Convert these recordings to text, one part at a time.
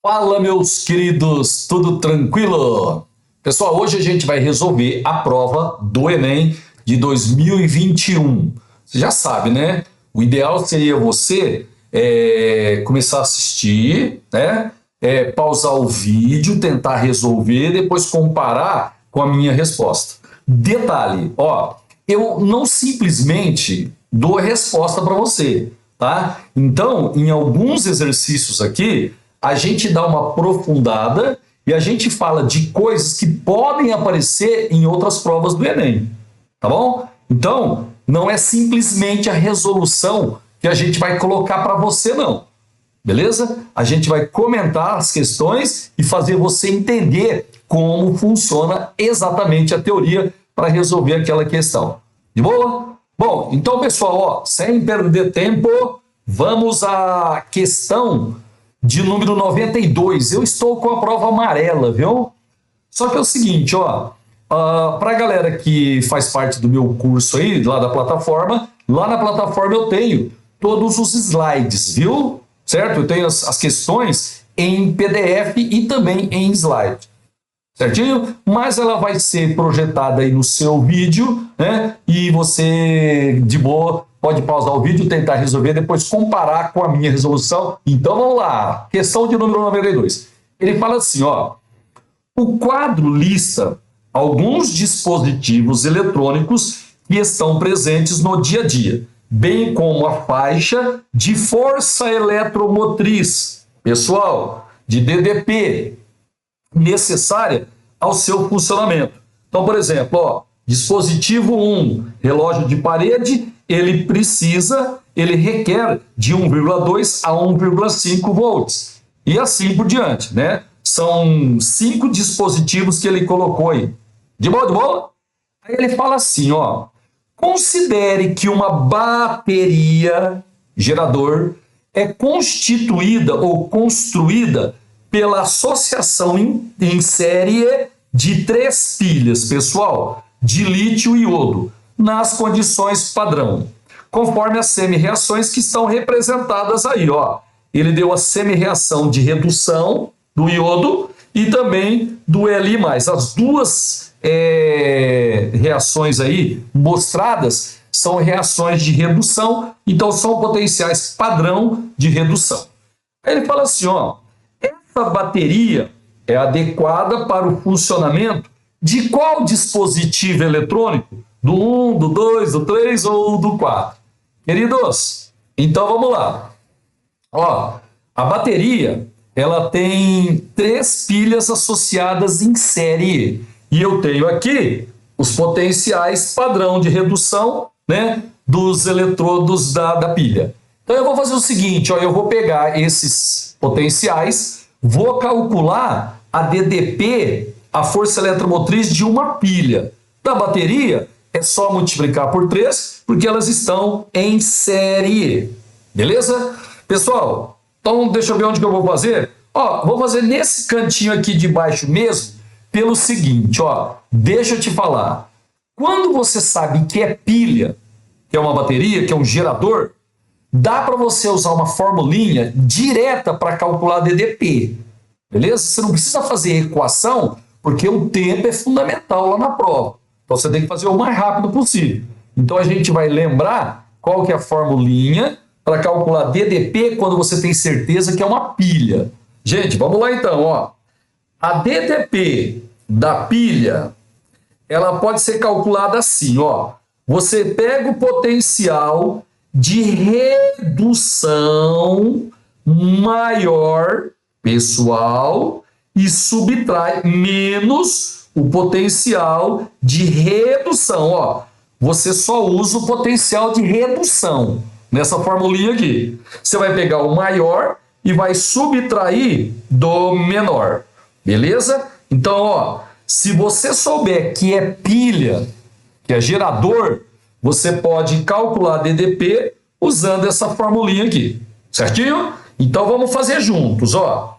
Fala, meus queridos, tudo tranquilo? Pessoal, hoje a gente vai resolver a prova do Enem de 2021. Você já sabe, né? O ideal seria você começar a assistir, né? Pausar o vídeo, tentar resolver, depois comparar com a minha resposta. Detalhe, ó, eu não simplesmente dou a resposta para você, tá? Então, em alguns exercícios aqui, a gente dá uma aprofundada e a gente fala de coisas que podem aparecer em outras provas do Enem, tá bom? Então, não é simplesmente a resolução que a gente vai colocar para você, não. Beleza? A gente vai comentar as questões e fazer você entender como funciona exatamente a teoria para resolver aquela questão. De boa? Bom, então, pessoal, ó, sem perder tempo, vamos à questão de número 92. Eu estou com a prova amarela, viu? Só que é o seguinte, ó, para a galera que faz parte do meu curso aí, lá da plataforma, lá na plataforma eu tenho todos os slides, viu? Certo? Eu tenho as questões em PDF e também em slide. Certinho? Mas ela vai ser projetada aí no seu vídeo, né? E você, de boa, pode pausar o vídeo, tentar resolver, depois comparar com a minha resolução. Então vamos lá. Questão de número 92. Ele fala assim, ó. O quadro lista alguns dispositivos eletrônicos que estão presentes no dia a dia, bem como a faixa de força eletromotriz, pessoal, de DDP, necessária ao seu funcionamento. Então, por exemplo, ó, dispositivo 1, relógio de parede, ele requer de 1,2 a 1,5 volts. E assim por diante, né? São 5 dispositivos que ele colocou aí. De boa, de boa? Aí ele fala assim, ó. Considere que uma bateria gerador é constituída ou construída pela associação em série de 3 pilhas, pessoal, de lítio e iodo, nas condições padrão, conforme as semi-reações que estão representadas aí, ó. Ele deu a semi-reação de redução do iodo e também do Li+. As duas reações aí mostradas são reações de redução, então são potenciais padrão de redução. Aí ele fala assim, ó, essa bateria é adequada para o funcionamento de qual dispositivo eletrônico? Do 1, do 2, do 3 ou do 4? Queridos, então vamos lá. Ó, a bateria, ela tem 3 pilhas associadas em série. E eu tenho aqui os potenciais padrão de redução, né, dos eletrodos da pilha. Então eu vou fazer o seguinte, ó, eu vou pegar esses potenciais, vou calcular a DDP, a força eletromotriz de uma pilha. Da bateria, é só multiplicar por 3, porque elas estão em série. Beleza? Pessoal, então deixa eu ver onde que eu vou fazer. Ó, vou fazer nesse cantinho aqui de baixo mesmo, pelo seguinte, ó, deixa eu te falar. Quando você sabe que é pilha, que é uma bateria, que é um gerador, dá para você usar uma formulinha direta para calcular DDP. Beleza? Você não precisa fazer equação, porque o tempo é fundamental lá na prova. Então você tem que fazer o mais rápido possível. Então a gente vai lembrar qual que é a formulinha para calcular DDP quando você tem certeza que é uma pilha. Gente, vamos lá então, ó. A DDP da pilha, ela pode ser calculada assim, ó. Você pega o potencial de redução maior, pessoal, e subtrai menos o potencial de redução, ó. Você só usa o potencial de redução nessa formulinha aqui. Você vai pegar o maior e vai subtrair do menor. Beleza? Então, ó, se você souber que é pilha, que é gerador, você pode calcular DDP usando essa formulinha aqui. Certinho? Então, vamos fazer juntos, ó.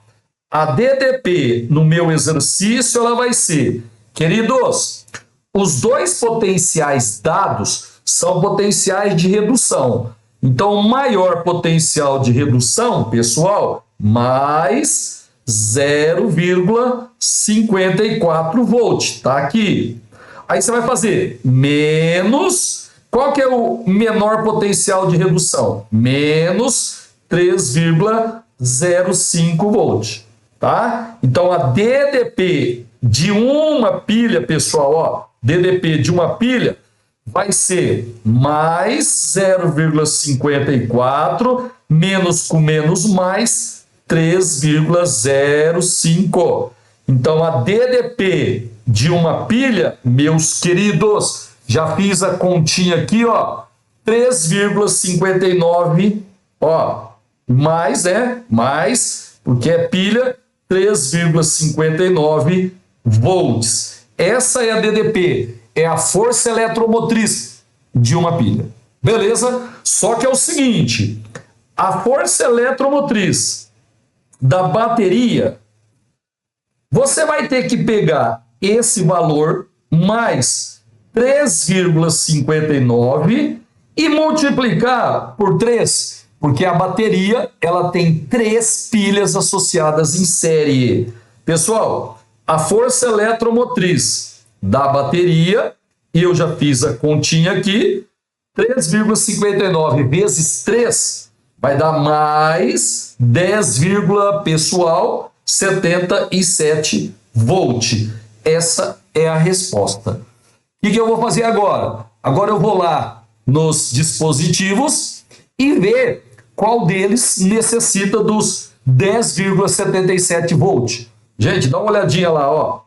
A DDP no meu exercício, ela vai ser, queridos, os 2 potenciais dados são potenciais de redução. Então, o maior potencial de redução, pessoal, mais 0,54 volt. Tá aqui. Aí você vai fazer menos... Qual que é o menor potencial de redução? Menos 3,05 volt. Tá? Então, a DDP de uma pilha, pessoal, ó, DDP de uma pilha vai ser mais 0,54 menos com menos mais 3,05. Então, a DDP de uma pilha, meus queridos, já fiz a continha aqui, ó, 3,59, ó, mais, porque é pilha, 3,59 volts. Essa é a DDP, é a força eletromotriz de uma pilha. Beleza? Só que é o seguinte, a força eletromotriz da bateria, você vai ter que pegar esse valor mais 3,59 e multiplicar por 3, porque a bateria ela tem 3 pilhas associadas em série. Pessoal, a força eletromotriz da bateria, eu já fiz a continha aqui, 3,59 vezes 3 vai dar mais 10, pessoal, 77 volt. Essa é a resposta. O que eu vou fazer agora? Agora eu vou lá nos dispositivos e ver qual deles necessita dos 10,77 volt. Gente, dá uma olhadinha lá, ó.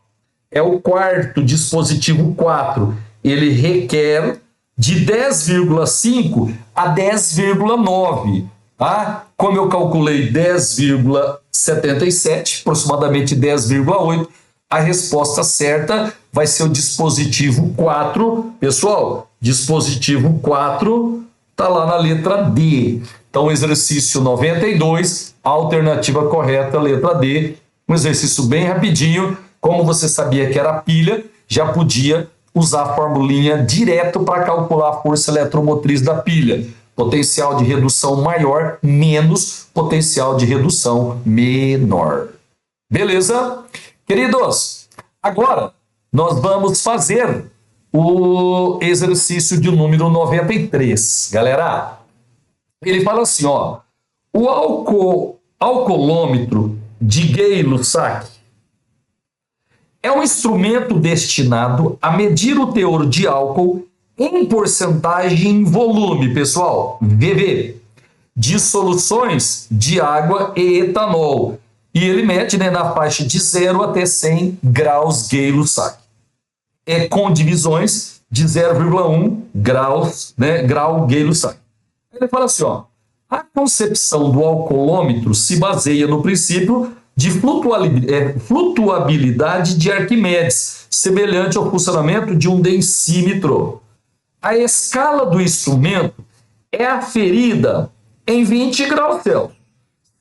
É o quarto dispositivo 4. Ele requer de 10,5 a 10,9. Tá? Como eu calculei 10,77, aproximadamente 10,8, a resposta certa vai ser o dispositivo 4. Pessoal, dispositivo 4 está lá na letra D. Então, exercício 92, alternativa correta, letra D. Um exercício bem rapidinho. Como você sabia que era pilha, já podia usar a formulinha direto para calcular a força eletromotriz da pilha. Potencial de redução maior menos potencial de redução menor. Beleza? Queridos, agora nós vamos fazer o exercício de número 93. Galera, ele fala assim, ó, o alcoolômetro de Gay-Lussac é um instrumento destinado a medir o teor de álcool em porcentagem em volume, pessoal, VV, de soluções de água e etanol. E ele mede, né, na faixa de 0 até 100 graus Gay-Lussac. É com divisões de 0,1 graus, né, grau Gay-Lussac. Ele fala assim, ó, a concepção do alcoolômetro se baseia no princípio de flutuabilidade de Arquimedes, semelhante ao funcionamento de um densímetro. A escala do instrumento é aferida em 20 graus Celsius,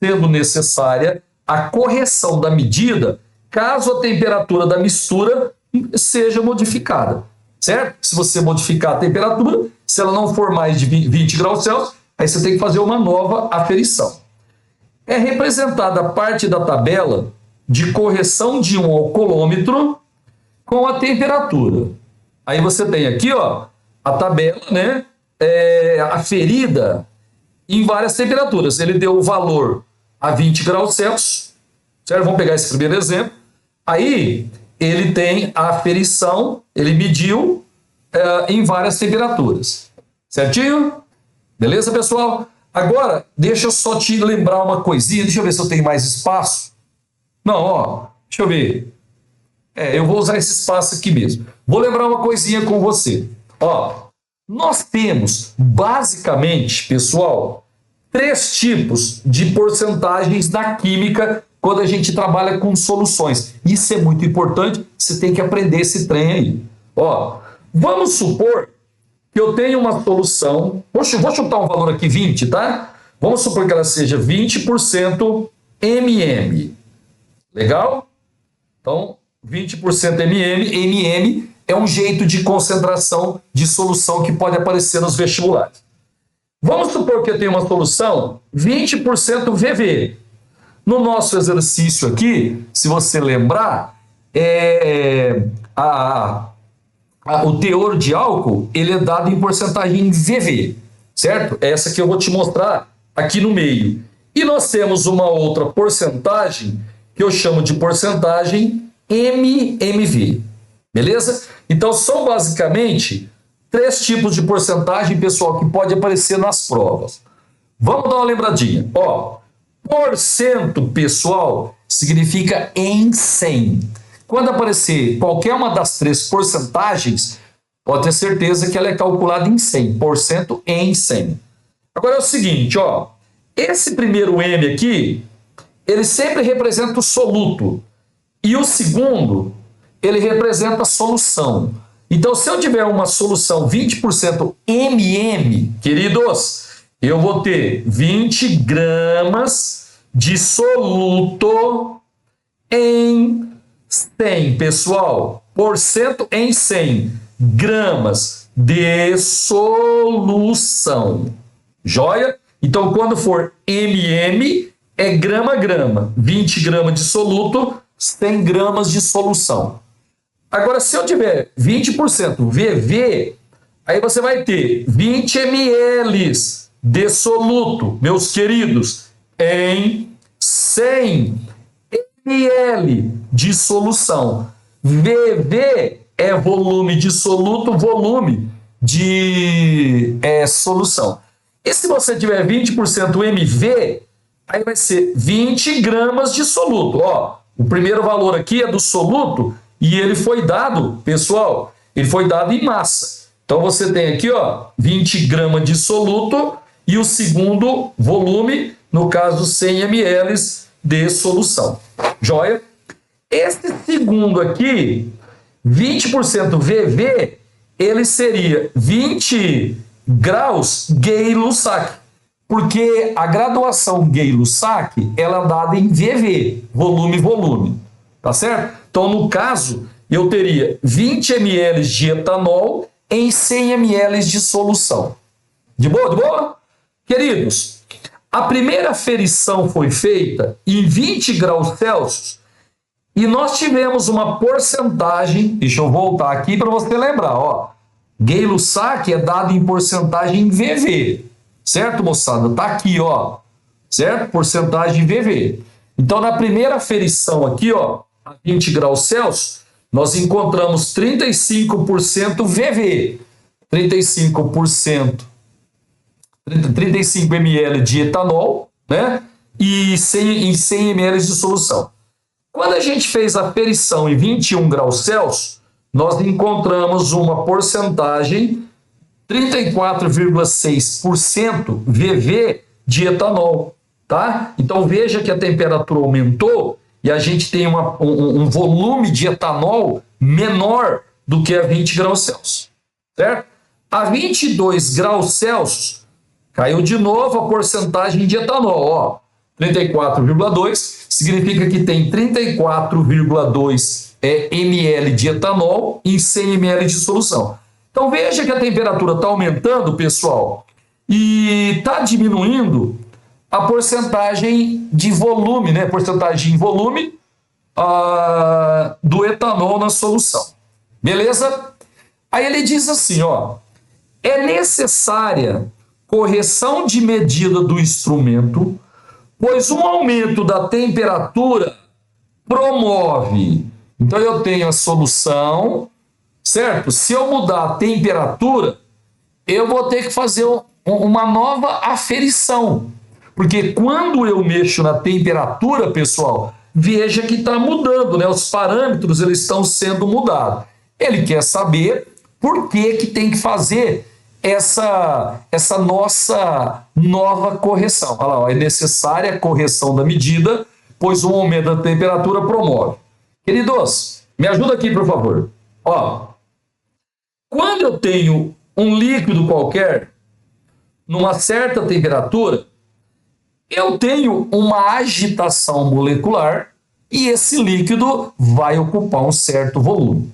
sendo necessária a correção da medida caso a temperatura da mistura seja modificada, certo? Se você modificar a temperatura, se ela não for mais de 20 graus Celsius, aí você tem que fazer uma nova aferição. É representada a parte da tabela de correção de um alcoolômetro com a temperatura. Aí você tem aqui, ó, a tabela, né, aferida em várias temperaturas. Ele deu o valor a 20 graus Celsius, certo? Vamos pegar esse primeiro exemplo. Aí ele tem a aferição, ele mediu em várias temperaturas. Certinho? Beleza, pessoal? Agora, deixa eu só te lembrar uma coisinha. Deixa eu ver se eu tenho mais espaço. Não, ó, deixa eu ver. Eu vou usar esse espaço aqui mesmo. Vou lembrar uma coisinha com você. Ó, nós temos, basicamente, pessoal, 3 tipos de porcentagens na química quando a gente trabalha com soluções. Isso é muito importante, você tem que aprender esse trem aí. Ó, vamos supor que eu tenho uma solução, vou chutar um valor aqui, 20, tá? Vamos supor que ela seja 20% MM. Legal? Então, 20% MM. MM é um jeito de concentração de solução que pode aparecer nos vestibulares. Vamos supor que eu tenho uma solução 20% VV. No nosso exercício aqui, se você lembrar, o teor de álcool ele é dado em porcentagem VV, certo? Essa que eu vou te mostrar aqui no meio. E nós temos uma outra porcentagem que eu chamo de porcentagem MMV, beleza? Então são basicamente 3 tipos de porcentagem, pessoal, que pode aparecer nas provas. Vamos dar uma lembradinha. Ó, porcento, pessoal, significa em 100. Quando aparecer qualquer uma das 3 porcentagens, pode ter certeza que ela é calculada em 100, porcento em 100. Agora é o seguinte, ó, esse primeiro M aqui, ele sempre representa o soluto, e o segundo, ele representa a solução. Então, se eu tiver uma solução 20% MM, queridos, eu vou ter 20 gramas de soluto em 100, pessoal. Porcento em 100 gramas de solução. Joia? Então, quando for MM, é grama a grama. 20 gramas de soluto, 100 gramas de solução. Agora, se eu tiver 20% VV, aí você vai ter 20 ml de soluto, meus queridos, em 100 ml de solução. VV é volume de soluto, volume de solução. E se você tiver 20% MV, aí vai ser 20 gramas de soluto. Ó, o primeiro valor aqui é do soluto e ele foi dado, pessoal, ele foi dado em massa. Então você tem aqui, ó, 20 gramas de soluto e o segundo volume, no caso 100 ml de solução. Joia? Esse segundo aqui, 20% VV, ele seria 20 graus Gay-Lussac, porque a graduação Gay-Lussac ela é dada em VV, volume, tá certo? Então, no caso, eu teria 20 ml de etanol em 100 ml de solução. De boa, de boa? Queridos, a primeira aferição foi feita em 20 graus Celsius e nós tivemos uma porcentagem, deixa eu voltar aqui para você lembrar, ó, Gay-Lussac é dado em porcentagem VV, certo, moçada? Tá aqui, ó, certo? Porcentagem VV. Então, na primeira aferição aqui, ó, a 20 graus Celsius, nós encontramos 35% VV, 35 ml de etanol, né? E em 100 ml de solução. Quando a gente fez a aferição em 21 graus Celsius, nós encontramos uma porcentagem 34,6% VV de etanol, tá? Então veja que a temperatura aumentou e a gente tem um volume de etanol menor do que a 20 graus Celsius, certo? A 22 graus Celsius caiu de novo a porcentagem de etanol, ó, 34,2 significa que tem 34,2 ml de etanol em 100 ml de solução. Então veja que a temperatura está aumentando, pessoal, e está diminuindo a porcentagem de volume, né? Porcentagem em volume do etanol na solução. Beleza? Aí ele diz assim, ó, é necessária correção de medida do instrumento, pois um aumento da temperatura promove. Então eu tenho a solução, certo? Se eu mudar a temperatura, eu vou ter que fazer uma nova aferição. Porque quando eu mexo na temperatura, pessoal, veja que está mudando, né? Os parâmetros eles estão sendo mudados. Ele quer saber por que tem que fazer essa nossa nova correção. Olha lá, ó, é necessária a correção da medida, pois um aumento da temperatura promove. Queridos, me ajuda aqui, por favor. Ó, quando eu tenho um líquido qualquer, numa certa temperatura, eu tenho uma agitação molecular e esse líquido vai ocupar um certo volume.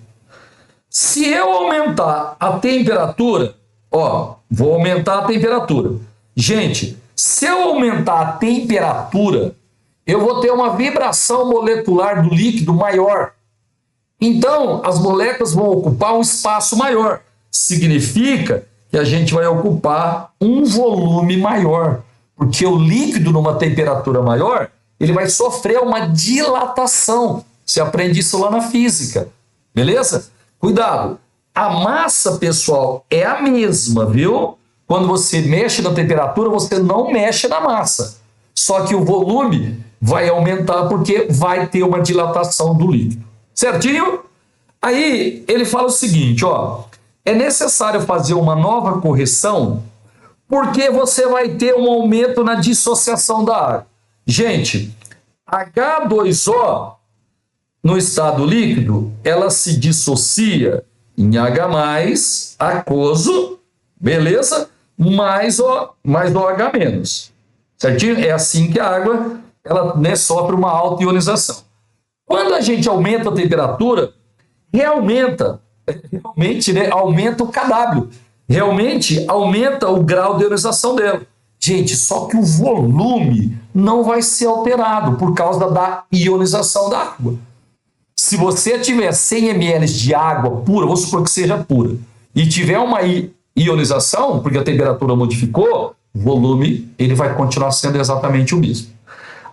Se eu aumentar a temperatura, ó, vou aumentar a temperatura. Gente, se eu aumentar a temperatura, eu vou ter uma vibração molecular do líquido maior. Então, as moléculas vão ocupar um espaço maior. Significa que a gente vai ocupar um volume maior. Porque o líquido, numa temperatura maior, ele vai sofrer uma dilatação. Você aprende isso lá na física. Beleza? Cuidado. A massa, pessoal, é a mesma, viu? Quando você mexe na temperatura, você não mexe na massa. Só que o volume vai aumentar porque vai ter uma dilatação do líquido. Certinho? Aí ele fala o seguinte, ó, é necessário fazer uma nova correção porque você vai ter um aumento na dissociação da água. Gente, H2O no estado líquido, ela se dissocia em H+, aquoso, beleza? Mais OH-. Certinho? É assim que a água ela, né, sofre uma alta ionização. Quando a gente aumenta a temperatura, realmente, né, aumenta o kW. Realmente aumenta o grau de ionização dela. Gente, só que o volume não vai ser alterado por causa da ionização da água. Se você tiver 100 ml de água pura, vamos supor que seja pura, e tiver uma ionização, porque a temperatura modificou, o volume ele vai continuar sendo exatamente o mesmo.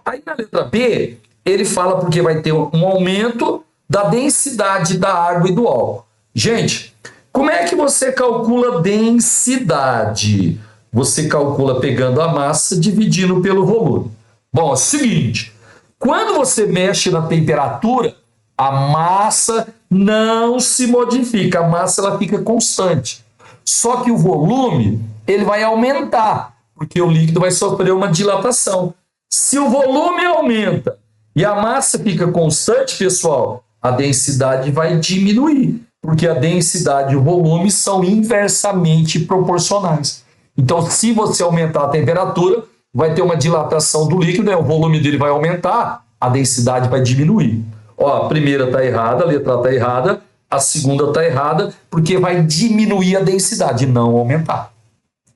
Aí na letra B, ele fala porque vai ter um aumento da densidade da água e do álcool. Gente, como é que você calcula densidade? Você calcula pegando a massa, dividindo pelo volume. Bom, é o seguinte, quando você mexe na temperatura, a massa não se modifica, a massa ela fica constante. Só que o volume ele vai aumentar, porque o líquido vai sofrer uma dilatação. Se o volume aumenta e a massa fica constante, pessoal, a densidade vai diminuir, porque a densidade e o volume são inversamente proporcionais. Então, se você aumentar a temperatura, vai ter uma dilatação do líquido, né? O volume dele vai aumentar, a densidade vai diminuir. Ó, a primeira está errada, a letra A está errada, a segunda está errada, porque vai diminuir a densidade, não aumentar.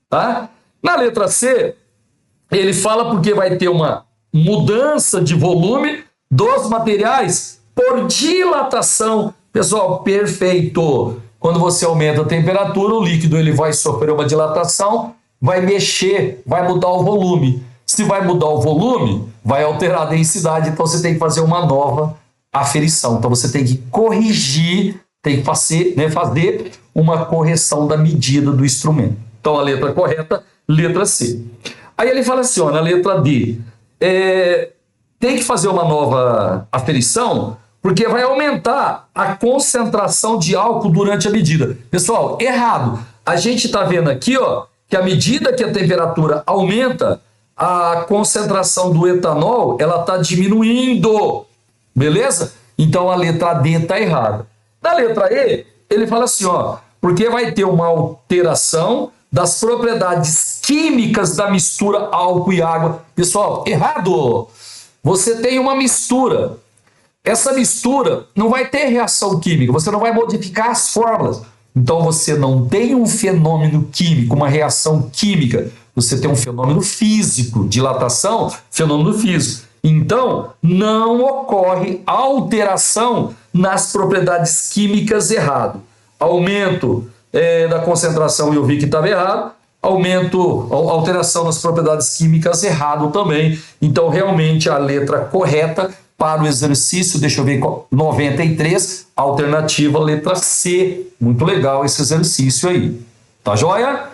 Tá? Na letra C, ele fala porque vai ter uma mudança de volume dos materiais por dilatação. Pessoal, perfeito. Quando você aumenta a temperatura, o líquido ele vai sofrer uma dilatação, vai mexer, vai mudar o volume. Se vai mudar o volume, vai alterar a densidade, então você tem que fazer uma nova aferição. Então você tem que corrigir, tem que fazer uma correção da medida do instrumento. Então a letra correta, letra C. Aí ele fala assim, ó, na letra D, tem que fazer uma nova aferição porque vai aumentar a concentração de álcool durante a medida. Pessoal, errado. A gente está vendo aqui, ó, que à medida que a temperatura aumenta, a concentração do etanol ela está diminuindo. Beleza? Então a letra D está errada. Na letra E, ele fala assim, ó, porque vai ter uma alteração das propriedades químicas da mistura álcool e água. Pessoal, errado! Você tem uma mistura. Essa mistura não vai ter reação química, você não vai modificar as fórmulas. Então você não tem um fenômeno químico, uma reação química. Você tem um fenômeno físico, dilatação, fenômeno físico. Então, não ocorre alteração nas propriedades químicas errado. Aumento da concentração, eu vi que estava errado. Alteração nas propriedades químicas errado também. Então, realmente, a letra correta para o exercício, deixa eu ver, 93, alternativa letra C. Muito legal esse exercício aí. Tá joia?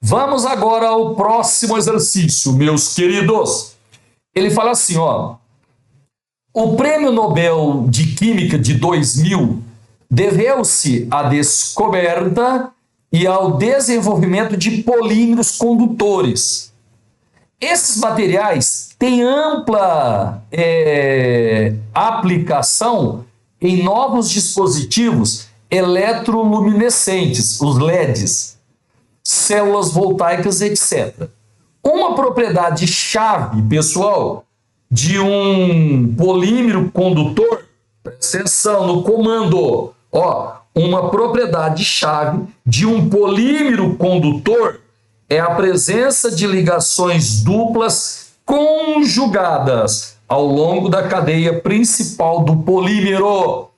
Vamos agora ao próximo exercício, meus queridos. Ele fala assim, ó, o Prêmio Nobel de Química de 2000 deveu-se à descoberta e ao desenvolvimento de polímeros condutores. Esses materiais têm ampla aplicação em novos dispositivos eletroluminescentes, os LEDs, células voltaicas, etc. Uma propriedade-chave, pessoal, de um polímero condutor, presta atenção no comando, ó, uma propriedade-chave de um polímero condutor é a presença de ligações duplas conjugadas. ao longo da cadeia principal do polímero.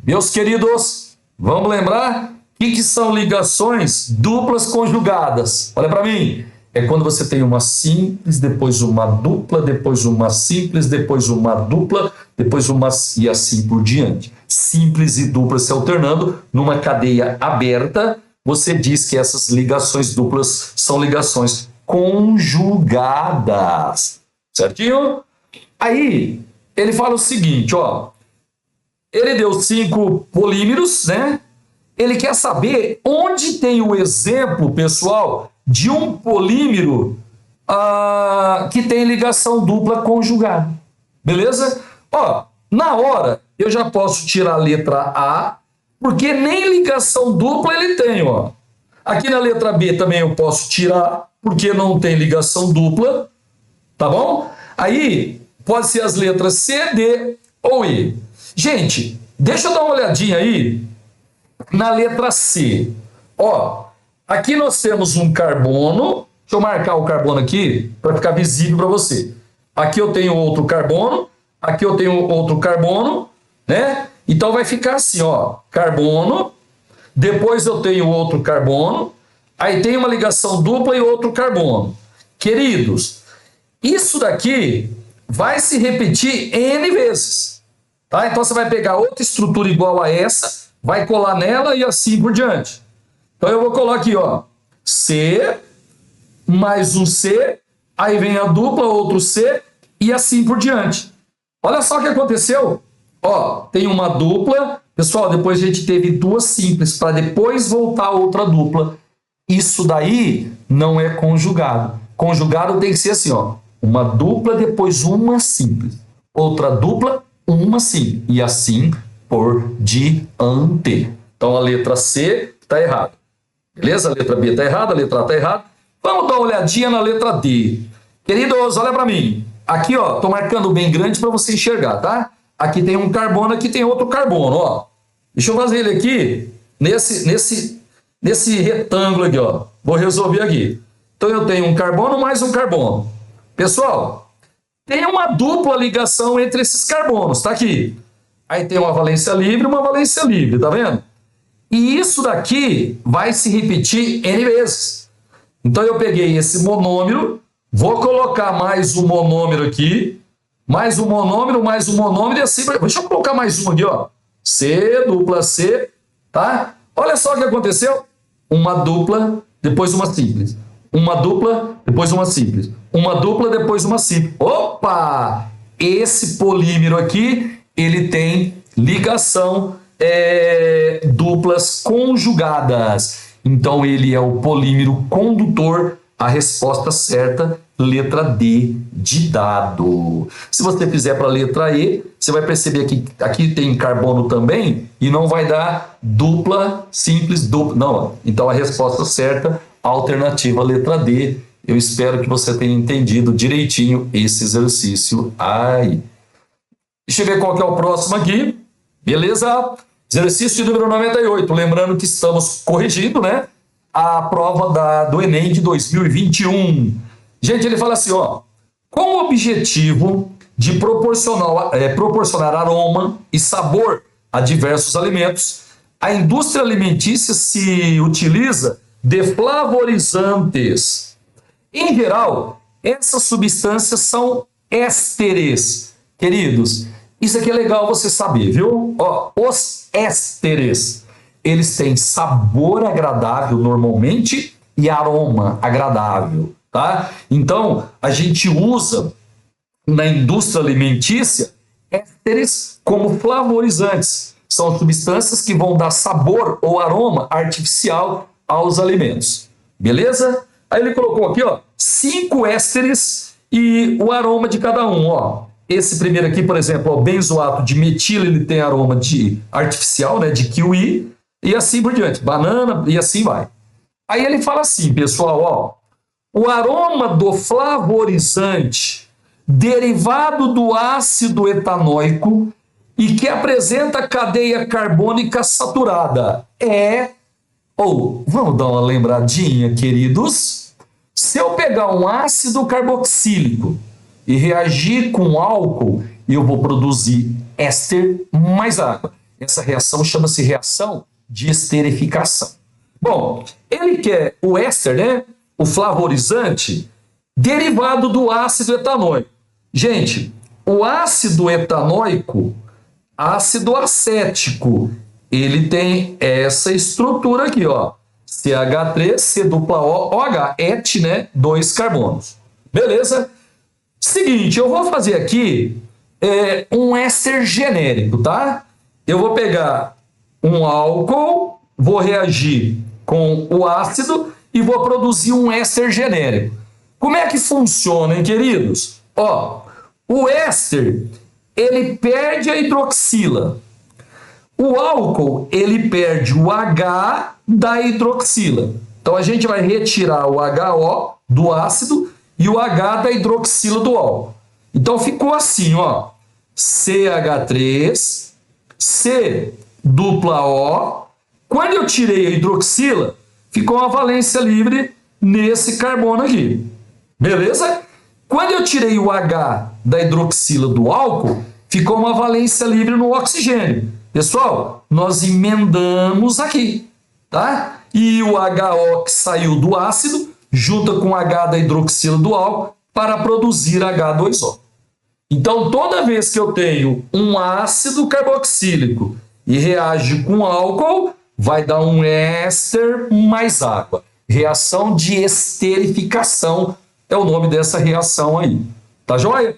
Meus queridos, vamos lembrar o que são ligações duplas conjugadas? Olha para mim. É quando você tem uma simples, depois uma dupla, depois uma simples, depois uma dupla, depois uma e assim por diante. Simples e duplas se alternando numa cadeia aberta. Você diz que essas ligações duplas são ligações conjugadas. Certinho? Aí, ele fala o seguinte, ó. Ele deu 5 polímeros, né? Ele quer saber onde tem o exemplo, pessoal, de um polímero que tem ligação dupla conjugada. Beleza? Ó, na hora, eu já posso tirar a letra A, porque nem ligação dupla ele tem, ó. Aqui na letra B também eu posso tirar, porque não tem ligação dupla, tá bom? Aí, pode ser as letras C, D ou E. Gente, deixa eu dar uma olhadinha aí na letra C. Ó, aqui nós temos um carbono. Deixa eu marcar o carbono aqui para ficar visível para você. Aqui eu tenho outro carbono. Aqui eu tenho outro carbono, né? Então vai ficar assim, ó. Carbono. Depois eu tenho outro carbono. Aí tem uma ligação dupla e outro carbono. Queridos, isso daqui vai se repetir N vezes. Tá? Então você vai pegar outra estrutura igual a essa, vai colar nela e assim por diante. Então eu vou colar aqui, ó, C, mais um C, aí vem a dupla, outro C e assim por diante. Olha só o que aconteceu. Ó, tem uma dupla, pessoal, depois a gente teve 2 simples, para depois voltar a outra dupla. Isso daí não é conjugado. Conjugado tem que ser assim, ó, uma dupla, depois uma simples. Outra dupla, uma simples. E assim por diante. Então a letra C está errada. Beleza? A letra B está errada, a letra A está errada. Vamos dar uma olhadinha na letra D. Queridos, olha para mim. Aqui, ó, tô marcando bem grande para você enxergar, tá? Aqui tem um carbono, aqui tem outro carbono, ó. Deixa eu fazer ele aqui nesse retângulo aqui, ó. Vou resolver aqui. Então eu tenho um carbono mais um carbono. Pessoal, tem uma dupla ligação entre esses carbonos, tá aqui. Aí tem uma valência livre e uma valência livre, tá vendo? E isso daqui vai se repetir N vezes. Então eu peguei esse monômero, vou colocar mais um monômero aqui, mais um monômero e assim. Deixa eu colocar mais um aqui, ó. C, dupla C, tá? Olha só o que aconteceu. Uma dupla, depois uma simples. Uma dupla, depois uma simples. Uma dupla, depois uma simples. Opa! Esse polímero aqui, ele tem ligação duplas conjugadas. Então, ele é o polímero condutor. A resposta certa, letra D de dado. Se você fizer para a letra E, você vai perceber que aqui tem carbono também e não vai dar dupla, simples, dupla. Não, então a resposta certa, alternativa letra D. Eu espero que você tenha entendido direitinho esse exercício aí. Deixa eu ver qual que é o próximo aqui. Beleza? Exercício número 98. Lembrando que estamos corrigindo, né? A prova do Enem de 2021. Gente, ele fala assim, ó. Com o objetivo de proporcionar aroma e sabor a diversos alimentos, a indústria alimentícia se utiliza de flavorizantes. Em geral, essas substâncias são ésteres. Queridos, isso aqui é legal você saber, viu? Ó, os ésteres, eles têm sabor agradável normalmente e aroma agradável, tá? Então, a gente usa na indústria alimentícia ésteres como flavorizantes. São substâncias que vão dar sabor ou aroma artificial aos alimentos. Beleza? Aí ele colocou aqui, ó, 5 ésteres e o aroma de cada um, ó. Esse primeiro aqui, por exemplo, o benzoato de metila, ele tem aroma de artificial, né, de kiwi, e assim por diante, banana e assim vai. Aí ele fala assim, pessoal, ó, o aroma do flavorizante derivado do ácido etanóico e que apresenta cadeia carbônica saturada vamos dar uma lembradinha, queridos? Se eu pegar um ácido carboxílico e reagir com álcool, eu vou produzir éster mais água. Essa reação chama-se reação de esterificação. Bom, ele quer o éster, né? O flavorizante, derivado do ácido etanóico. Gente, o ácido etanóico, ácido acético, ele tem essa estrutura aqui, ó. CH3, C dupla O, OH, et, né? 2 carbonos. Beleza? Seguinte, eu vou fazer aqui um éster genérico, tá? Eu vou pegar um álcool, vou reagir com o ácido e vou produzir um éster genérico. Como é que funciona, hein, queridos? Ó, o éster, ele perde a hidroxila. O álcool, ele perde o H da hidroxila. Então, a gente vai retirar o HO do ácido e o H da hidroxila do álcool. Então, ficou assim, ó. CH3, C dupla O. Quando eu tirei a hidroxila, ficou uma valência livre nesse carbono aqui. Beleza? Quando eu tirei o H da hidroxila do álcool, ficou uma valência livre no oxigênio. Pessoal, nós emendamos aqui, tá? E o HO que saiu do ácido, junta com o H da hidroxila do álcool, para produzir H2O. Então, toda vez que eu tenho um ácido carboxílico e reage com álcool, vai dar um éster mais água. Reação de esterificação é o nome dessa reação aí. Tá joia?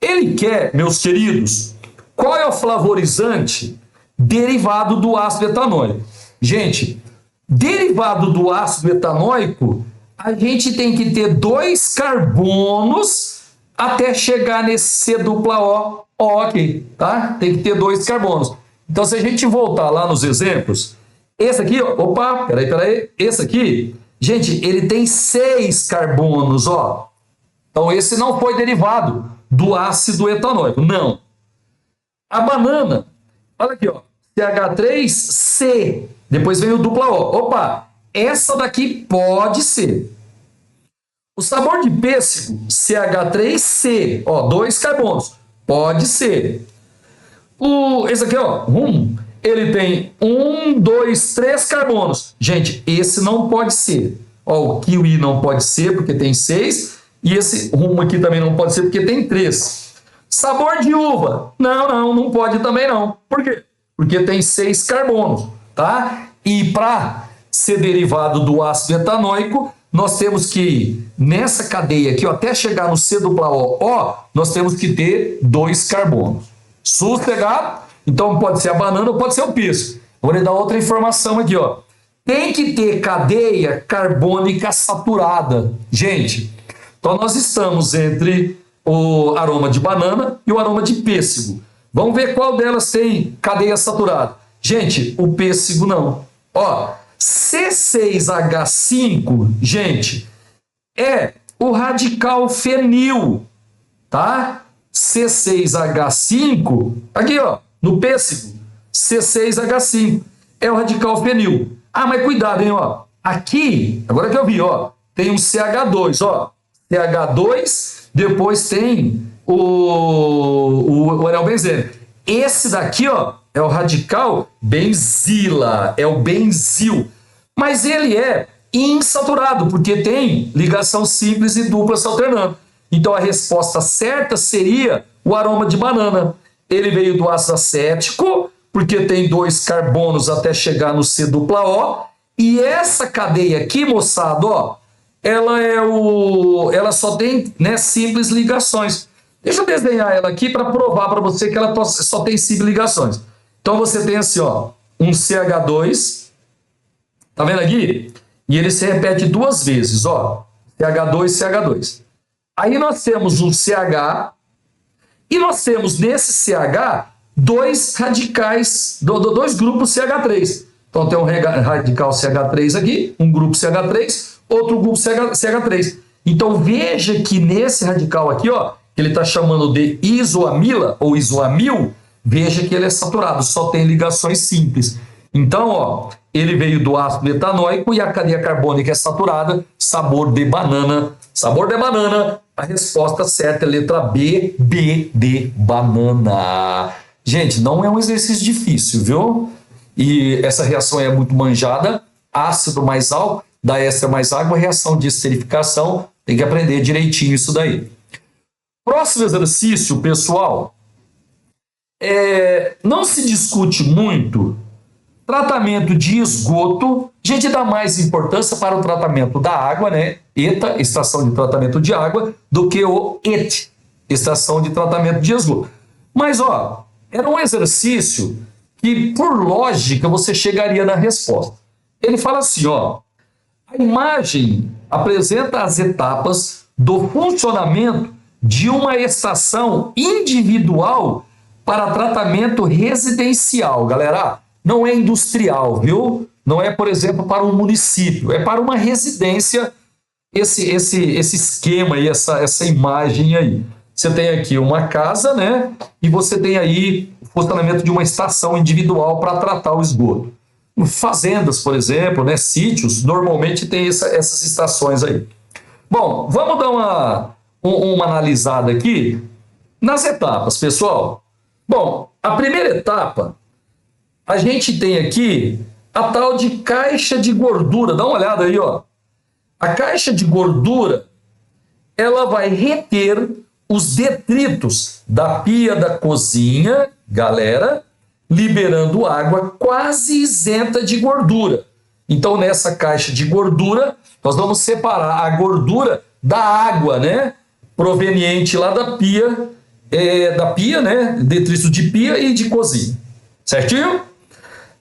Ele quer, meus queridos, qual é o flavorizante derivado do ácido etanóico? Gente, derivado do ácido etanóico, a gente tem que ter 2 carbonos até chegar nesse C dupla O aqui, tá? Tem que ter 2 carbonos. Então, se a gente voltar lá nos exemplos, esse aqui, opa, peraí, esse aqui, gente, ele tem 6 carbonos, ó. Então, esse não foi derivado do ácido etanóico, não. A banana, olha aqui, ó, CH3C, depois vem o dupla O. Opa, essa daqui pode ser. O sabor de pêssego, CH3C, ó, 2 carbonos, pode ser. Esse aqui, ó, rum, ele tem 1, 2, 3 carbonos. Gente, esse não pode ser. Ó, o kiwi não pode ser porque tem 6. E esse rum aqui também não pode ser porque tem 3. Sabor de uva, não pode também não. Por quê? Porque tem 6 carbonos, tá? E para ser derivado do ácido etanóico, nós temos que, nessa cadeia aqui, ó, até chegar no C dupla O, nós temos que ter 2 carbonos. Sossegado? Então pode ser a banana ou pode ser o pêssego. Vou lhe dar outra informação aqui, ó. Tem que ter cadeia carbônica saturada. Gente, então nós estamos entre o aroma de banana e o aroma de pêssego. Vamos ver qual delas tem cadeia saturada. Gente, o pêssego não. Ó, C6H5, gente, é o radical fenil, tá? C6H5, aqui, ó, no pêssego, C6H5, é o radical fenil. Ah, mas cuidado, hein, ó. Aqui, agora que eu vi, ó, tem um CH2, ó. CH2, depois tem o anel benzeno. Esse daqui, ó, é o radical benzila, é o benzil. Mas ele é insaturado, porque tem ligação simples e dupla se alternando. Então a resposta certa seria o aroma de banana. Ele veio do ácido acético, porque tem 2 carbonos até chegar no C dupla O. E essa cadeia aqui, moçada, ó, ela só tem, né, simples ligações. Deixa eu desenhar ela aqui para provar para você que ela só tem simples ligações. Então você tem assim, ó, um CH2, tá vendo aqui? E ele se repete 2 vezes, ó, CH2, CH2. Aí nós temos um CH, e nós temos nesse CH 2 radicais, 2 grupos CH3. Então tem um radical CH3 aqui, um grupo CH3, outro grupo CH3. Então veja que nesse radical aqui, ó, que ele está chamando de isoamila ou isoamil, veja que ele é saturado, só tem ligações simples. Então, ó, ele veio do ácido etanóico e a cadeia carbônica é saturada, sabor de banana. Sabor de banana, A resposta certa é letra B, B de banana. Gente, não é um exercício difícil, viu? E essa reação é muito manjada. Ácido mais álcool, dá éster mais água, reação de esterificação. Tem que aprender direitinho isso daí. Próximo exercício, pessoal. Não se discute muito tratamento de esgoto. A gente dá mais importância para o tratamento da água, né? ETA, estação de tratamento de água, do que o ET, estação de tratamento de esgoto. Mas, ó, era um exercício que, por lógica, você chegaria na resposta. Ele fala assim, ó, a imagem apresenta as etapas do funcionamento de uma estação individual para tratamento residencial, galera. Não é industrial, viu? Não é, por exemplo, para um município, é para uma residência, esse esquema aí, essa imagem aí. Você tem aqui uma casa, né? E você tem aí o funcionamento de uma estação individual para tratar o esgoto. Fazendas, por exemplo, né? Sítios, normalmente tem essas estações aí. Bom, vamos dar uma analisada aqui nas etapas, pessoal. Bom, a primeira etapa, a gente tem aqui a tal de caixa de gordura. Dá uma olhada aí, ó. A caixa de gordura, ela vai reter os detritos da pia da cozinha, galera, liberando água quase isenta de gordura. Então, nessa caixa de gordura, nós vamos separar a gordura da água, né? Proveniente lá da pia, né? Detritos de pia e de cozinha. Certinho?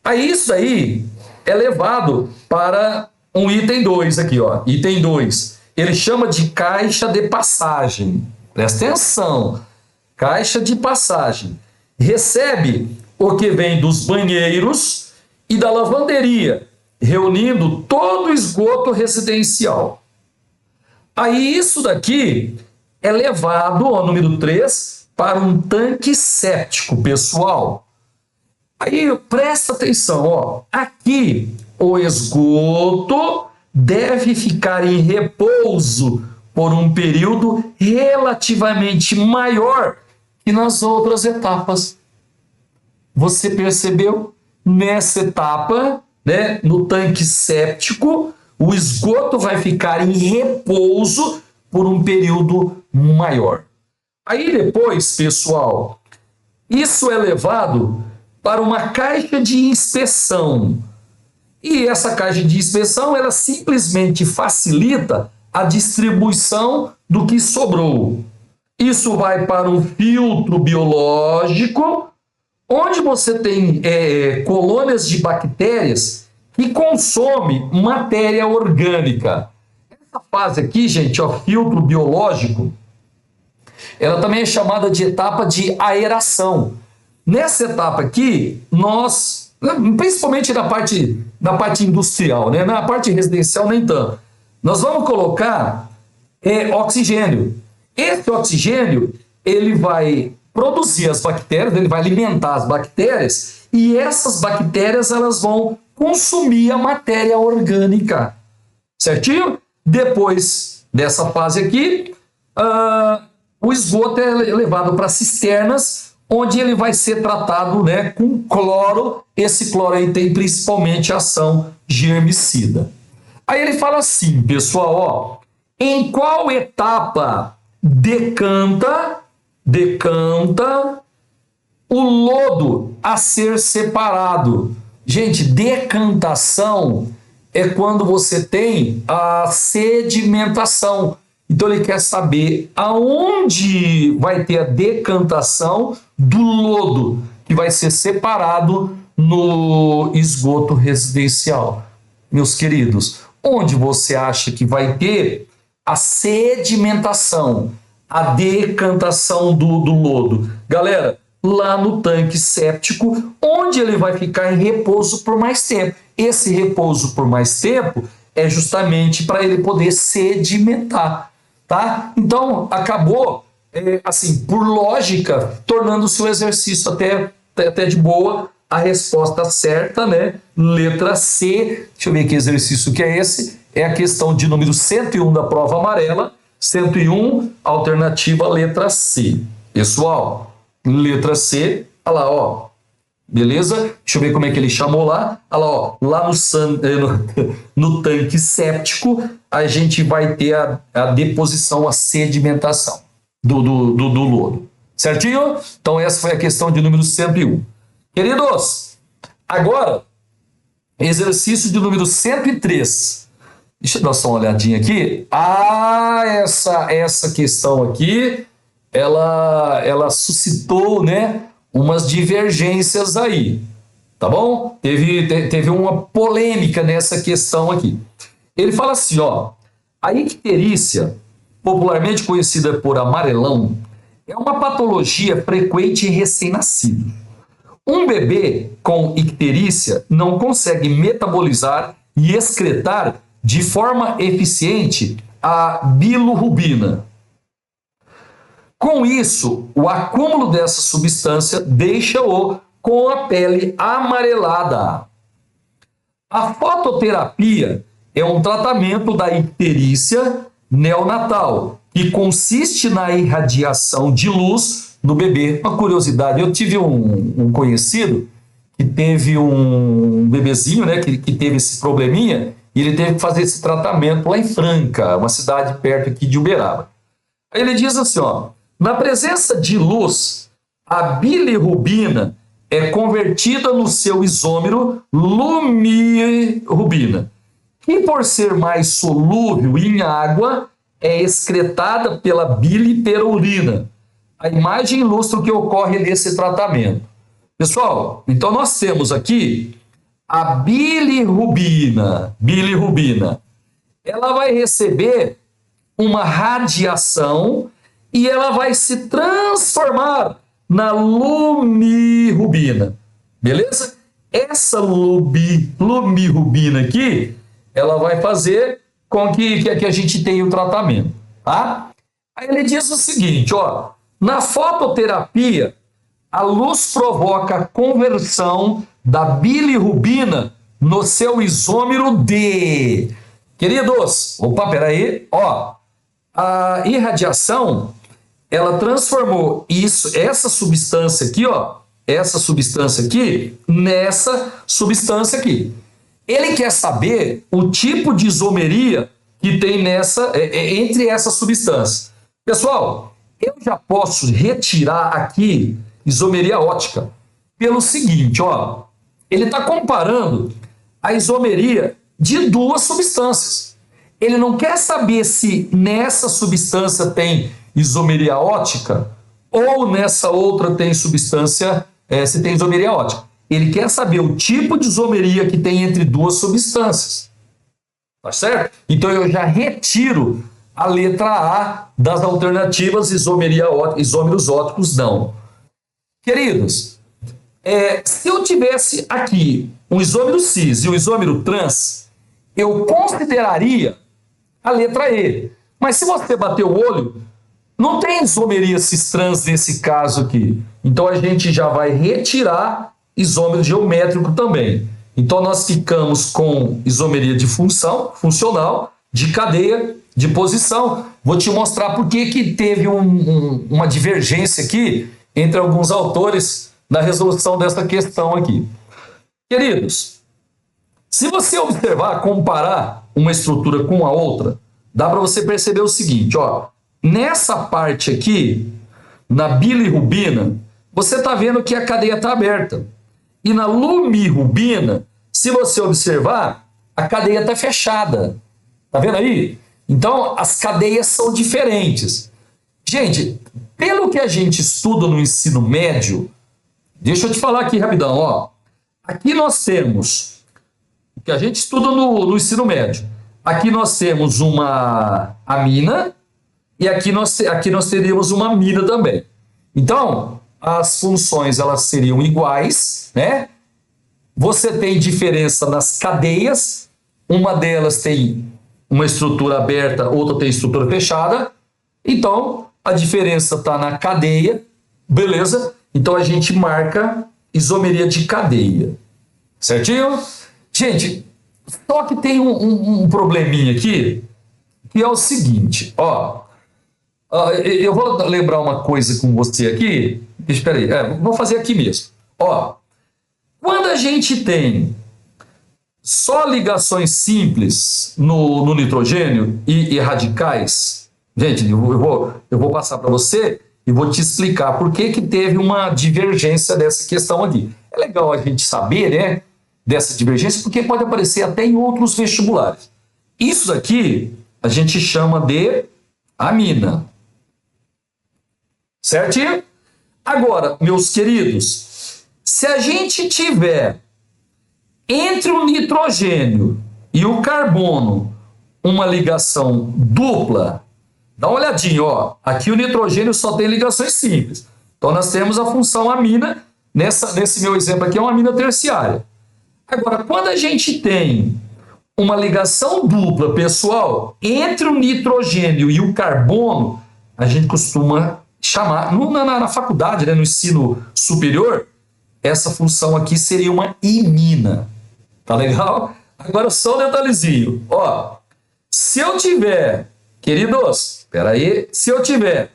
Aí isso aí é levado para um item 2 aqui, ó. Item 2. Ele chama de caixa de passagem. Presta atenção. Caixa de passagem. Recebe o que vem dos banheiros e da lavanderia, reunindo todo o esgoto residencial. Aí isso daqui é levado, ó, número 3, para um tanque séptico, pessoal. Aí presta atenção, ó. Aqui o esgoto deve ficar em repouso por um período relativamente maior que nas outras etapas. Você percebeu? Nessa etapa, né, no tanque séptico, o esgoto vai ficar em repouso por um período maior. Aí depois, pessoal, isso é levado para uma caixa de inspeção. E essa caixa de inspeção, ela simplesmente facilita a distribuição do que sobrou. Isso vai para um filtro biológico, onde você tem colônias de bactérias que consomem matéria orgânica. Essa fase aqui, gente, ó, filtro biológico, ela também é chamada de etapa de aeração. Nessa etapa aqui, nós, principalmente na parte industrial, né? Na parte residencial nem tanto, nós vamos colocar oxigênio. Esse oxigênio, ele vai produzir as bactérias, ele vai alimentar as bactérias, e essas bactérias elas vão consumir a matéria orgânica. Certinho? Depois dessa fase aqui, o esgoto é levado para cisternas, onde ele vai ser tratado, né, com cloro. Esse cloro aí tem principalmente ação germicida. Aí ele fala assim, pessoal, ó, em qual etapa decanta o lodo a ser separado? Gente, decantação é quando você tem a sedimentação. Então ele quer saber aonde vai ter a decantação do lodo que vai ser separado no esgoto residencial. Meus queridos, onde você acha que vai ter a sedimentação, a decantação do lodo? Galera, lá no tanque séptico, onde ele vai ficar em repouso por mais tempo. Esse repouso por mais tempo é justamente para ele poder sedimentar, tá? Então, acabou, assim, por lógica, tornando-se o exercício até de boa. A resposta certa, né? Letra C. Deixa eu ver que exercício que é esse. É a questão de número 101 da prova amarela. 101, alternativa letra C. Pessoal, letra C, olha lá, ó. Beleza? Deixa eu ver como é que ele chamou lá. Olha lá, ó, lá no tanque séptico, a gente vai ter a deposição, a sedimentação do lodo. Certinho? Então, essa foi a questão de número 101. Queridos, agora, exercício de número 103. Deixa eu dar só uma olhadinha aqui. Essa questão aqui, ela suscitou, né, umas divergências aí, tá bom? Teve uma polêmica nessa questão aqui. Ele fala assim, ó, a icterícia, popularmente conhecida por amarelão, é uma patologia frequente em recém-nascidos. Um bebê com icterícia não consegue metabolizar e excretar de forma eficiente a bilirrubina. Com isso, o acúmulo dessa substância deixa-o com a pele amarelada. A fototerapia é um tratamento da icterícia neonatal, que consiste na irradiação de luz no bebê. Uma curiosidade, eu tive um conhecido que teve um bebezinho, né, que teve esse probleminha, e ele teve que fazer esse tratamento lá em Franca, uma cidade perto aqui de Uberaba. Aí ele diz assim, ó, na presença de luz, a bilirrubina é convertida no seu isômero lumirrubina, que por ser mais solúvel em água, é excretada pela bile pela urina. A imagem ilustra o que ocorre nesse tratamento. Pessoal, então nós temos aqui a bilirrubina. Ela vai receber uma radiação e ela vai se transformar na lumirrubina. Beleza? Essa lumirrubina aqui, ela vai fazer com que a gente tenha o tratamento, tá? Aí ele diz o seguinte, ó, na fototerapia, a luz provoca a conversão da bilirrubina no seu isômero D. Queridos, opa, peraí, ó, a irradiação, ela transformou essa substância aqui, ó, essa substância aqui, nessa substância aqui. Ele quer saber o tipo de isomeria que tem entre essa substância. Pessoal, eu já posso retirar aqui isomeria ótica pelo seguinte, ó, ele está comparando a isomeria de duas substâncias. Ele não quer saber se nessa substância tem isomeria ótica ou nessa outra tem substância, se tem isomeria ótica. Ele quer saber o tipo de isomeria que tem entre duas substâncias. Tá certo? Então eu já retiro a letra A das alternativas isômeros óticos não. Queridos, se eu tivesse aqui um isômero cis e um isômero trans, eu consideraria a letra E. Mas se você bater o olho, não tem isomeria cis-trans nesse caso aqui. Então a gente já vai retirar isômero geométrico também. Então nós ficamos com isomeria de funcional, de cadeia, de posição. Vou te mostrar por que teve uma divergência aqui entre alguns autores na resolução dessa questão aqui. Queridos, se você observar, comparar uma estrutura com a outra, dá para você perceber o seguinte, ó, nessa parte aqui, na bilirrubina, você está vendo que a cadeia está aberta. E na lumirrubina, se você observar, a cadeia está fechada. Tá vendo aí? Então, as cadeias são diferentes. Gente, pelo que a gente estuda no ensino médio, deixa eu te falar aqui rapidão, ó. Aqui nós temos o que a gente estuda no ensino médio. Aqui nós temos uma amina e aqui nós teríamos uma amina também. Então, as funções elas seriam iguais, né? Você tem diferença nas cadeias, uma delas tem uma estrutura aberta, outra tem estrutura fechada. Então, a diferença está na cadeia, beleza? Então, a gente marca isomeria de cadeia, certinho? Gente, só que tem um probleminha aqui, que é o seguinte, ó. Eu vou lembrar uma coisa com você aqui. Espera aí, vou fazer aqui mesmo. Ó, quando a gente tem só ligações simples no nitrogênio e radicais, gente, eu vou passar para você e vou te explicar por que teve uma divergência dessa questão aqui. É legal a gente saber, né, dessa divergência, porque pode aparecer até em outros vestibulares. Isso aqui a gente chama de amina. Certinho? Agora, meus queridos, se a gente tiver entre o nitrogênio e o carbono uma ligação dupla, dá uma olhadinha, ó. Aqui o nitrogênio só tem ligações simples. Então nós temos a função amina, nesse meu exemplo aqui é uma amina terciária. Agora, quando a gente tem uma ligação dupla, pessoal, entre o nitrogênio e o carbono, a gente costuma chamar, na faculdade, né, no ensino superior, essa função aqui seria uma imina. Tá legal? Agora só um detalhezinho. Ó, se eu tiver, queridos, espera aí, se eu tiver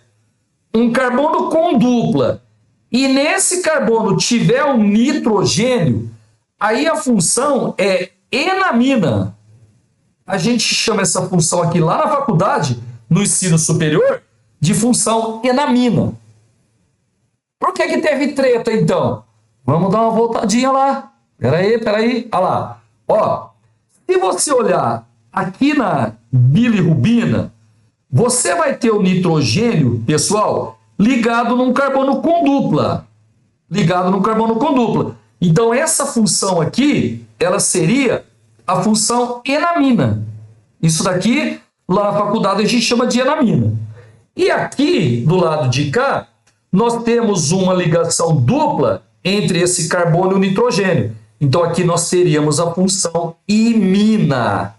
um carbono com dupla e nesse carbono tiver um nitrogênio, aí a função é enamina. A gente chama essa função aqui lá na faculdade, no ensino superior, de função enamina. Por que teve treta, então? Vamos dar uma voltadinha lá. Peraí. Olha lá. Ó, se você olhar aqui na bilirrubina, você vai ter o nitrogênio, pessoal, ligado num carbono com dupla. Então, essa função aqui, ela seria a função enamina. Isso daqui, lá na faculdade, a gente chama de enamina. E aqui, do lado de cá, nós temos uma ligação dupla entre esse carbono e o nitrogênio. Então, aqui nós teríamos a função imina.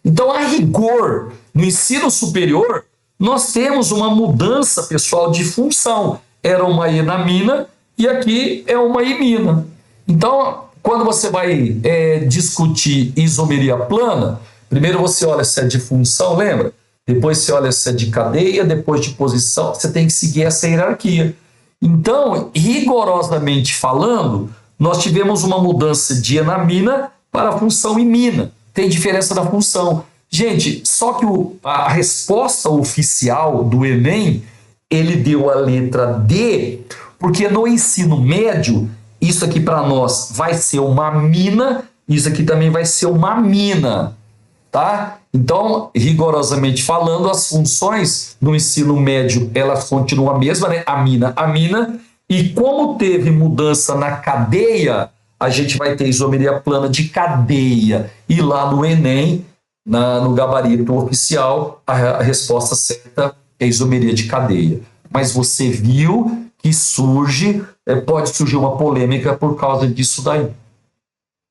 Então, a rigor, no ensino superior, nós temos uma mudança, pessoal, de função. Era uma enamina e aqui é uma imina. Então, quando você vai discutir isomeria plana, primeiro você olha se é de função, lembra? Depois você olha se é de cadeia, depois de posição, você tem que seguir essa hierarquia. Então, rigorosamente falando, nós tivemos uma mudança de enamina para a função imina. Tem diferença da função. Gente, só que a resposta oficial do Enem, ele deu a letra D, porque no ensino médio, isso aqui para nós vai ser uma mina, isso aqui também vai ser uma mina, tá? Então, rigorosamente falando, as funções no ensino médio, elas continuam a mesma, né? Amina, e como teve mudança na cadeia, a gente vai ter isomeria plana de cadeia. E lá no Enem, no gabarito oficial, a resposta certa é isomeria de cadeia. Mas você viu que pode surgir uma polêmica por causa disso daí.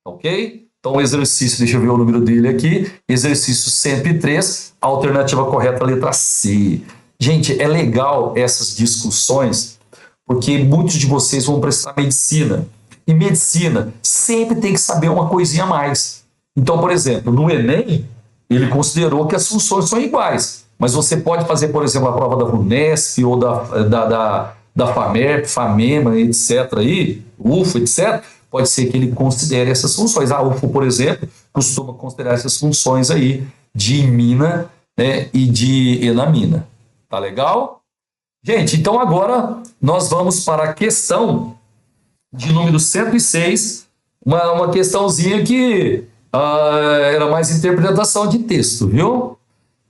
Ok? Então, o exercício, deixa eu ver o número dele aqui, exercício 103, a alternativa correta, letra C. Gente, é legal essas discussões, porque muitos de vocês vão prestar medicina. E medicina sempre tem que saber uma coisinha a mais. Então, por exemplo, no Enem, ele considerou que as funções são iguais. Mas você pode fazer, por exemplo, a prova da VUNESP ou da FAMERP, FAMEMA, etc. aí, UFO, etc. Pode ser que ele considere essas funções. A UFO, por exemplo, costuma considerar essas funções aí de imina, né, e de enamina. Tá legal? Gente, então agora nós vamos para a questão de número 106, uma questãozinha que era mais interpretação de texto, viu?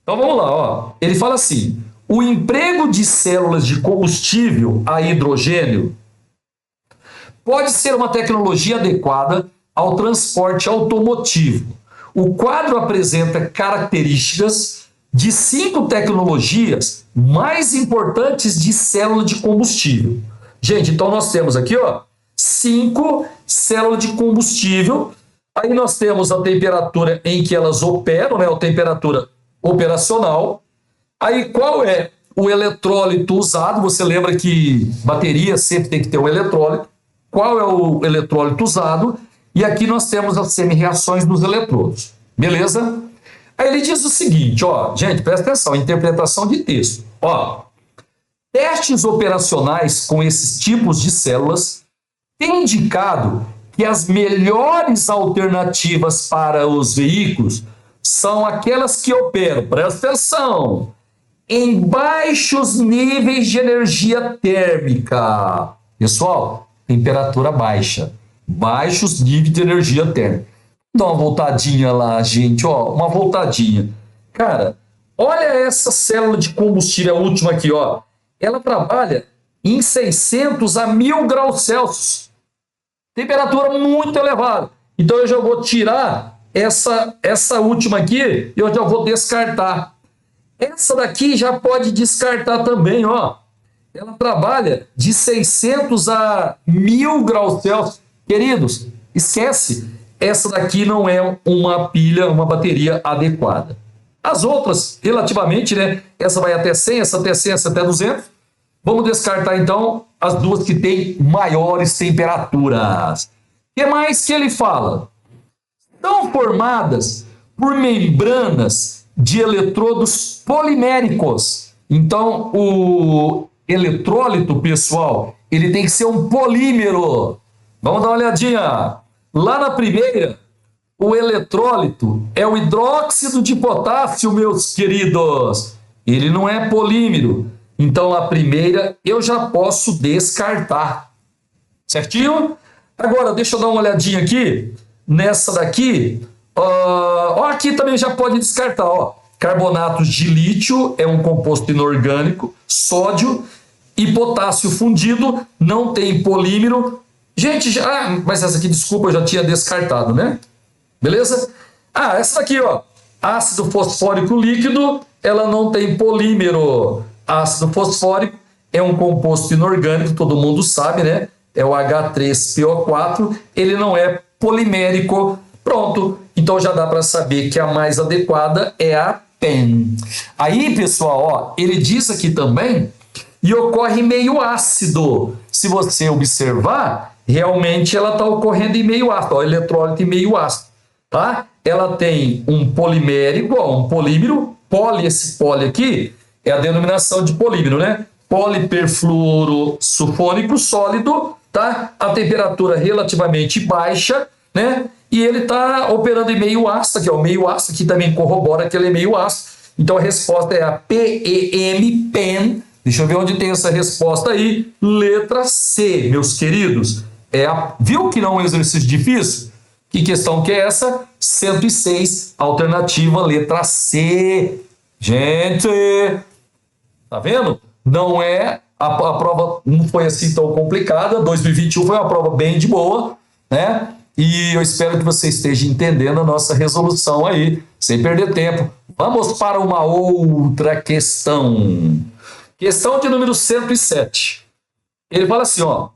Então vamos lá, ó. Ele fala assim: o emprego de células de combustível a hidrogênio pode ser uma tecnologia adequada ao transporte automotivo. O quadro apresenta características de 5 tecnologias mais importantes de célula de combustível. Gente, então nós temos aqui, ó, 5 células de combustível. Aí nós temos a temperatura em que elas operam, né, a temperatura operacional. Aí qual é o eletrólito usado? Você lembra que bateria sempre tem que ter um eletrólito. Qual é o eletrólito usado? E aqui nós temos as semi-reações dos eletrodos. Beleza? Aí ele diz o seguinte, ó, gente, presta atenção, interpretação de texto. Ó, testes operacionais com esses tipos de células têm indicado que as melhores alternativas para os veículos são aquelas que operam, presta atenção, em baixos níveis de energia térmica. Pessoal, temperatura baixa, baixos níveis de energia térmica. Dá uma voltadinha lá, gente, ó, uma voltadinha. Cara, olha essa célula de combustível, a última aqui, ó. Ela trabalha em 600 a 1000 graus Celsius. Temperatura muito elevada. Então eu já vou tirar essa última aqui, eu já vou descartar. Essa daqui já pode descartar também, ó. Ela trabalha de 600 a 1000 graus Celsius. Queridos, esquece. Essa daqui não é uma pilha, uma bateria adequada. As outras, relativamente, né? Essa vai até 100, essa até 100, essa até 200. Vamos descartar, então, as duas que têm maiores temperaturas. O que mais que ele fala? São formadas por membranas de eletrodos poliméricos. Então, o eletrólito, pessoal, ele tem que ser um polímero. Vamos dar uma olhadinha. Lá na primeira, o eletrólito é o hidróxido de potássio, meus queridos. Ele não é polímero. Então, a primeira eu já posso descartar. Certinho? Agora, deixa eu dar uma olhadinha aqui. Nessa daqui, ó, aqui também já pode descartar, ó. Carbonatos de lítio é um composto inorgânico, sódio e potássio fundido, não tem polímero. Gente, mas essa aqui, desculpa, eu já tinha descartado, né? Beleza? Essa daqui, ó, ácido fosfórico líquido, ela não tem polímero. Ácido fosfórico é um composto inorgânico, todo mundo sabe, né? É o H3PO4, ele não é polimérico. Pronto, então já dá para saber que a mais adequada é a PEN. Aí, pessoal, ó, ele diz aqui também, e ocorre meio ácido. Se você observar, realmente ela está ocorrendo em meio ácido, ó, eletrólito em meio ácido, tá? Ela tem um polimérico, ó, um polímero, esse poli aqui é a denominação de polímero, né? Poliperfluoro sulfônico sólido, tá? A temperatura relativamente baixa, né? E ele está operando em meio ácido, aqui, ó, meio ácido, que também corrobora que ele é meio ácido. Então a resposta é a PEM, PEN. Deixa eu ver onde tem essa resposta aí. Letra C, meus queridos. Viu que não é um exercício difícil? Que questão que é essa? 106, alternativa letra C. Gente, tá vendo? Não é, a prova não foi assim tão complicada. 2021 foi uma prova bem de boa, né? E eu espero que você esteja entendendo a nossa resolução aí, sem perder tempo. Vamos para uma outra questão. Questão de número 107. Ele fala assim, ó.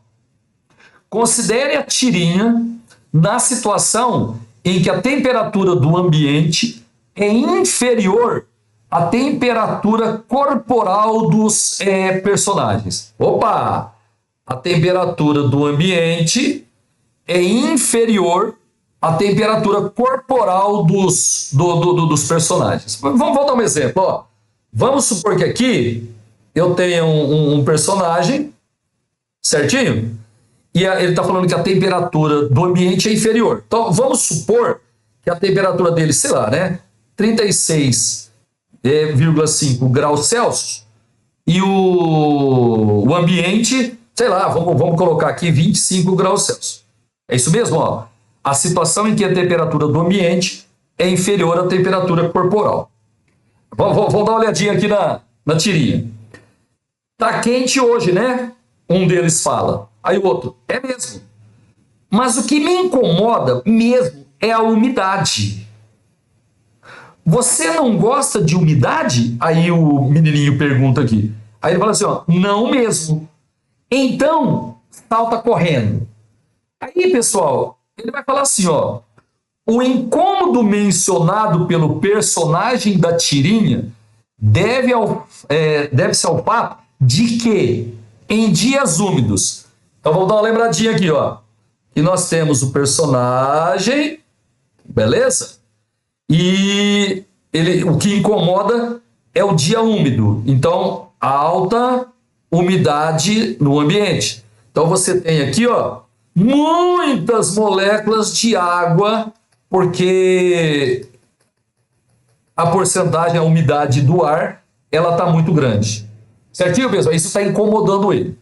Considere a tirinha na situação em que a temperatura do ambiente é inferior à temperatura corporal dos personagens. Opa! A temperatura do ambiente é inferior à temperatura corporal dos personagens. Vamos dar um exemplo, ó. Vamos supor que aqui eu tenho um personagem, certinho? E ele está falando que a temperatura do ambiente é inferior. Então, vamos supor que a temperatura dele, sei lá, né? 36,5 graus Celsius. E o ambiente, sei lá, vamos colocar aqui 25 graus Celsius. É isso mesmo, ó. A situação em que a temperatura do ambiente é inferior à temperatura corporal. Vamos dar uma olhadinha aqui na tirinha. Tá quente hoje, né? Um deles fala. Aí o outro, é mesmo. Mas o que me incomoda mesmo é a umidade. Você não gosta de umidade? Aí o menininho pergunta aqui. Aí ele fala assim, ó, não mesmo. Então, salta correndo. Aí, pessoal, ele vai falar assim, ó. O incômodo mencionado pelo personagem da tirinha deve-se ao fato de que, em dias úmidos... Então, vamos dar uma lembradinha aqui, ó. E nós temos o personagem, beleza? E o que incomoda é o dia úmido. Então, alta umidade no ambiente. Então você tem aqui, ó, muitas moléculas de água, porque a porcentagem, a umidade do ar, ela está muito grande. Certinho, pessoal? Isso está incomodando ele.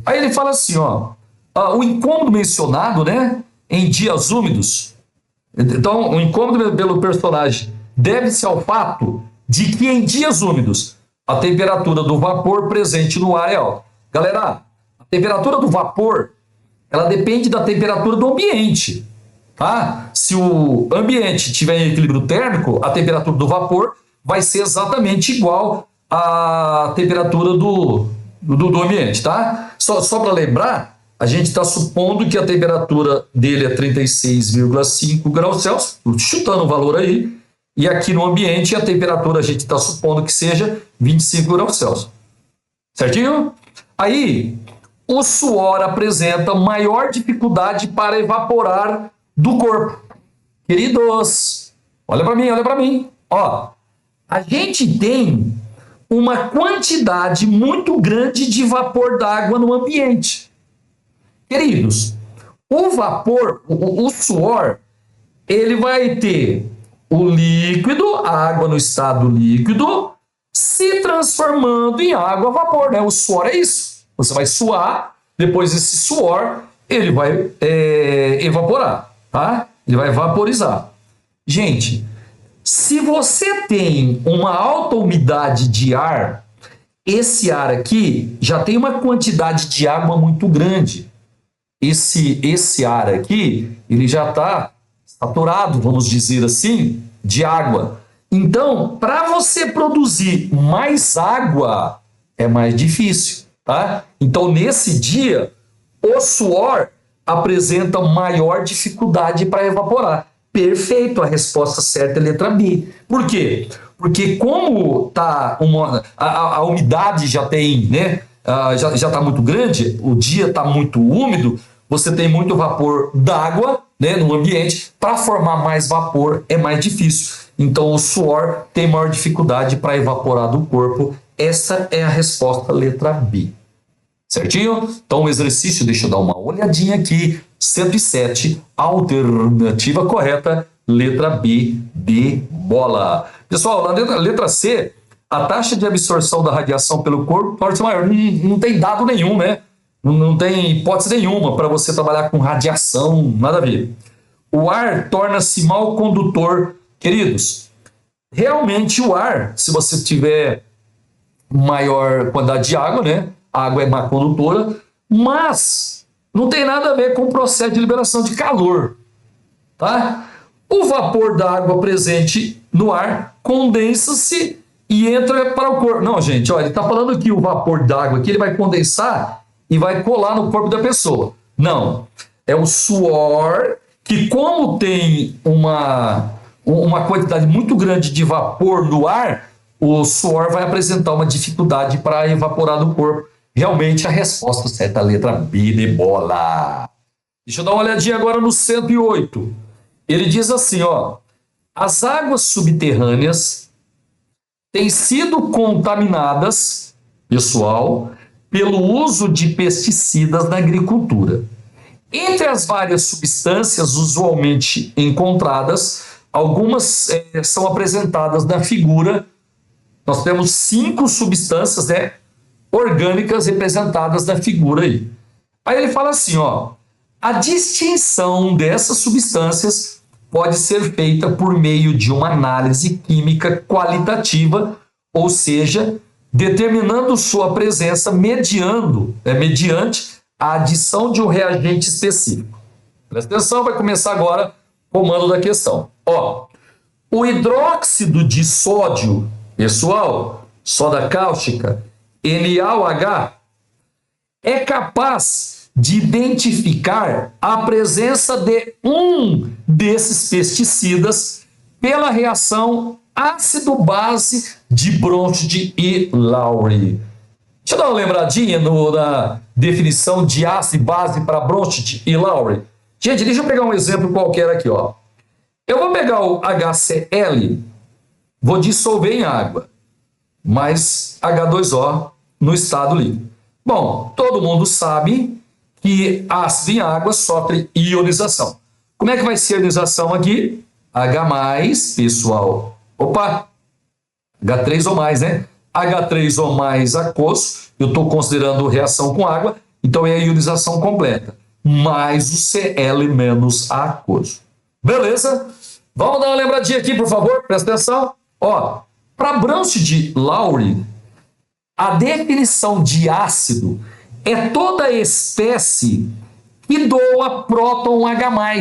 Aí ele fala assim, ó, o incômodo mencionado, né, em dias úmidos. Então, o incômodo pelo personagem deve-se ao fato de que em dias úmidos a temperatura do vapor presente no ar é alta. Galera, a temperatura do vapor, ela depende da temperatura do ambiente. Tá? Se o ambiente tiver em equilíbrio térmico, a temperatura do vapor vai ser exatamente igual à temperatura do ambiente. Tá? Só para lembrar, a gente está supondo que a temperatura dele é 36,5 graus Celsius, chutando o valor aí, e aqui no ambiente a temperatura a gente está supondo que seja 25 graus Celsius. Certinho? Aí, o suor apresenta maior dificuldade para evaporar do corpo. Queridos, olha para mim, olha para mim. Ó, a gente tem uma quantidade muito grande de vapor d'água no ambiente. Queridos, o vapor, o suor, ele vai ter o líquido, a água no estado líquido, se transformando em água a vapor, né? O suor é isso. Você vai suar, depois esse suor, ele vai evaporar, tá? Ele vai vaporizar. Gente, se você tem uma alta umidade de ar, esse ar aqui já tem uma quantidade de água muito grande. Esse ar aqui, ele já está saturado, vamos dizer assim, de água. Então, para você produzir mais água, é mais difícil, tá? Então, nesse dia, o suor apresenta maior dificuldade para evaporar. Perfeito, a resposta certa é a letra B. Por quê? Porque como tá a umidade já tem, né? Já está muito grande, o dia está muito úmido, você tem muito vapor d'água, né, no ambiente. Para formar mais vapor é mais difícil. Então o suor tem maior dificuldade para evaporar do corpo. Essa é a resposta letra B. Certinho? Então o exercício, deixa eu dar uma olhadinha aqui. 107, alternativa correta, letra B de bola. Pessoal, na letra C, a taxa de absorção da radiação pelo corpo pode ser maior. Não tem dado nenhum, né? Não tem hipótese nenhuma para você trabalhar com radiação, nada a ver. O ar torna-se mal condutor. Queridos, realmente o ar, se você tiver maior quantidade de água, né? A água é má condutora, mas não tem nada a ver com o processo de liberação de calor, tá? O vapor da água presente no ar condensa-se e entra para o corpo. Não, gente, olha, ele está falando que o vapor d'água aqui ele vai condensar e vai colar no corpo da pessoa. Não, é o suor que, como tem uma quantidade muito grande de vapor no ar, o suor vai apresentar uma dificuldade para evaporar do corpo. Realmente a resposta certa é a letra B de bola. Deixa eu dar uma olhadinha agora no 108. Ele diz assim, ó, as águas subterrâneas têm sido contaminadas, pessoal, pelo uso de pesticidas na agricultura. Entre as várias substâncias usualmente encontradas, algumas são apresentadas na figura. Nós temos 5 substâncias, né, orgânicas representadas na figura aí. Aí ele fala assim, ó, a distinção dessas substâncias pode ser feita por meio de uma análise química qualitativa, ou seja, determinando sua presença mediante a adição de um reagente específico. Presta atenção, vai começar agora o comando da questão. Ó, o hidróxido de sódio, pessoal, soda cáustica, NaOH, é capaz de identificar a presença de um desses pesticidas pela reação ácido-base de Bronsted e Lowry. Deixa eu dar uma lembradinha na definição de ácido e base para Bronsted e Lowry. Gente, deixa eu pegar um exemplo qualquer aqui, ó. Eu vou pegar o HCl, vou dissolver em água, mais H2O, no estado líquido. Bom, todo mundo sabe que ácido em água sofre ionização. Como é que vai ser a ionização aqui? H+, pessoal. Opa! H3 ou mais, né? H3 ou mais aquoso, eu estou considerando reação com água, então é a ionização completa. Mais o Cl menos aquoso. Beleza? Vamos dar uma lembradinha aqui, por favor, presta atenção. Ó, para Brownstein de Lowry, a definição de ácido é toda espécie que doa próton H+,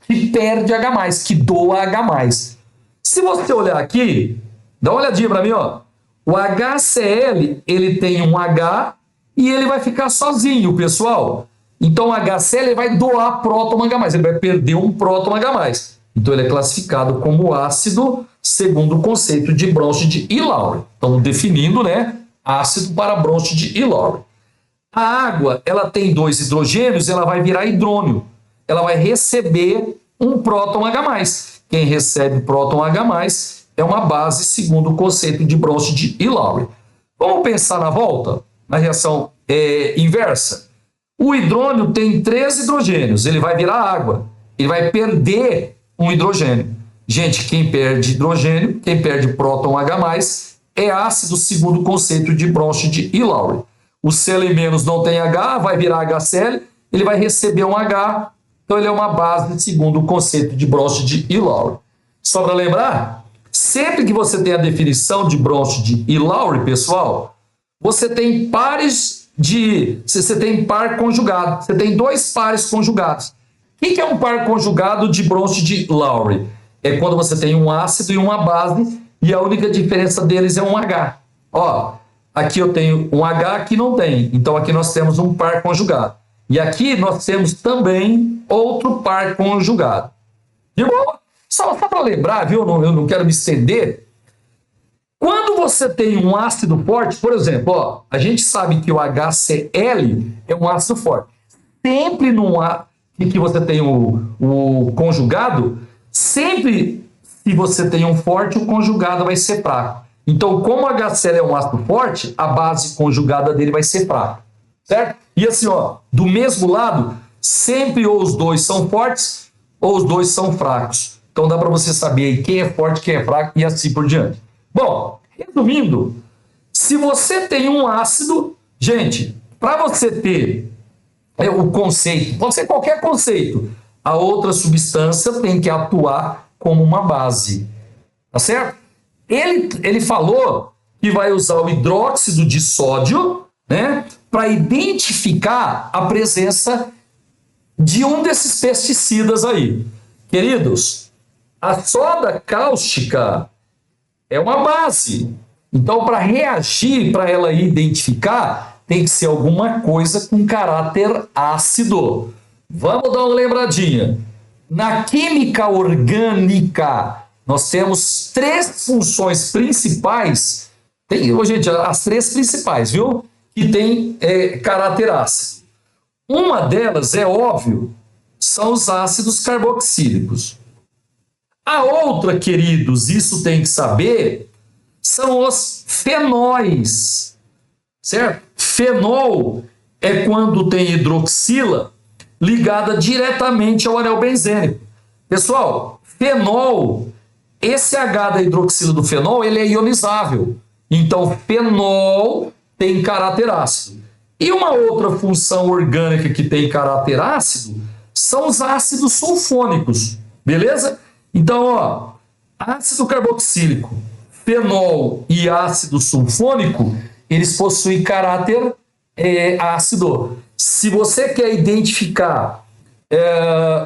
que perde H+, que doa H+. Se você olhar aqui, dá uma olhadinha para mim, ó. O HCl, ele tem um H e ele vai ficar sozinho, pessoal. Então, o HCl vai doar próton H+, ele vai perder um próton H+. Então, ele é classificado como ácido segundo o conceito de Brownstein e Lowry. Estamos definindo, né, ácido para Brownstein e Lowry. A água, ela tem 2 hidrogênios, ela vai virar hidrônio. Ela vai receber um próton H+. Quem recebe próton H+, é uma base segundo o conceito de Brownstein e Lowry. Vamos pensar na volta, na reação inversa. O hidrônio tem 3 hidrogênios, ele vai virar água, ele vai perder um hidrogênio. Gente, quem perde hidrogênio, quem perde próton H+, é ácido segundo o conceito de Brownstein e Lowry. O Cl- não tem H, vai virar HCl, ele vai receber um H, então ele é uma base segundo o conceito de Brownstein e Lowry. Só para lembrar, sempre que você tem a definição de Brownstein e Lowry, pessoal, você tem pares de... Você tem par conjugado. Você tem 2 pares conjugados. O que é um par conjugado de Brownstein e Lowry? É quando você tem um ácido e uma base e a única diferença deles é um H. Ó, aqui eu tenho um H, aqui não tem. Então aqui nós temos um par conjugado. E aqui nós temos também outro par conjugado. De boa? Só para lembrar, viu? Eu não quero me estender. Quando você tem um ácido forte, por exemplo, ó, a gente sabe que o HCl é um ácido forte. Sempre que você tem o conjugado, sempre se você tem um forte, o conjugado vai ser fraco. Então, como o HCl é um ácido forte, a base conjugada dele vai ser fraca. Certo? E assim, ó, do mesmo lado, sempre ou os dois são fortes ou os dois são fracos. Então dá para você saber quem é forte, quem é fraco e assim por diante. Bom, resumindo, se você tem um ácido, gente, para você ter o conceito, pode ser qualquer conceito, a outra substância tem que atuar como uma base. Tá certo? Ele falou que vai usar o hidróxido de sódio, né, para identificar a presença de um desses pesticidas aí. Queridos, a soda cáustica é uma base. Então, para reagir, para ela identificar, tem que ser alguma coisa com caráter ácido. Vamos dar uma lembradinha. Na química orgânica, nós temos 3 funções principais. Gente, as 3 principais, viu? Que tem caráter ácido. Uma delas, é óbvio, são os ácidos carboxílicos. A outra, queridos, isso tem que saber, são os fenóis, certo? Fenol é quando tem hidroxila ligada diretamente ao anel benzênico. Pessoal, fenol, esse H da hidroxila do fenol, ele é ionizável. Então, fenol tem caráter ácido. E uma outra função orgânica que tem caráter ácido são os ácidos sulfônicos, beleza? Então, ó, ácido carboxílico, fenol e ácido sulfônico, eles possuem caráter ácido. Se você quer identificar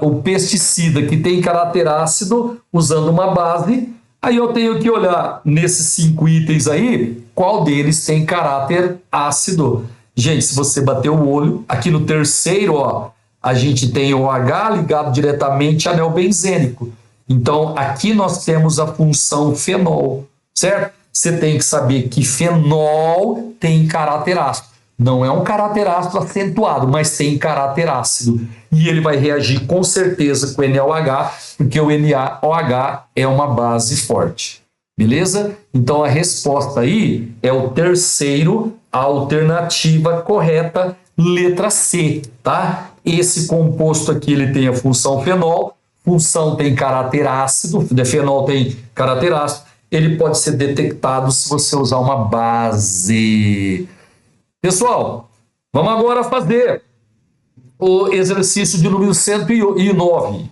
o pesticida que tem caráter ácido usando uma base, aí eu tenho que olhar nesses 5 itens aí, qual deles tem caráter ácido. Gente, se você bater o olho, aqui no terceiro, ó, a gente tem o H ligado diretamente ao anel benzênico. Então, aqui nós temos a função fenol, certo? Você tem que saber que fenol tem caráter ácido. Não é um caráter ácido acentuado, mas tem caráter ácido. E ele vai reagir com certeza com o NaOH, porque o NaOH é uma base forte. Beleza? Então a resposta aí é o terceiro, a alternativa correta, letra C, tá? Esse composto aqui ele tem a função fenol, função tem caráter ácido, fenol tem caráter ácido, ele pode ser detectado se você usar uma base. Pessoal, vamos agora fazer o exercício de número 109.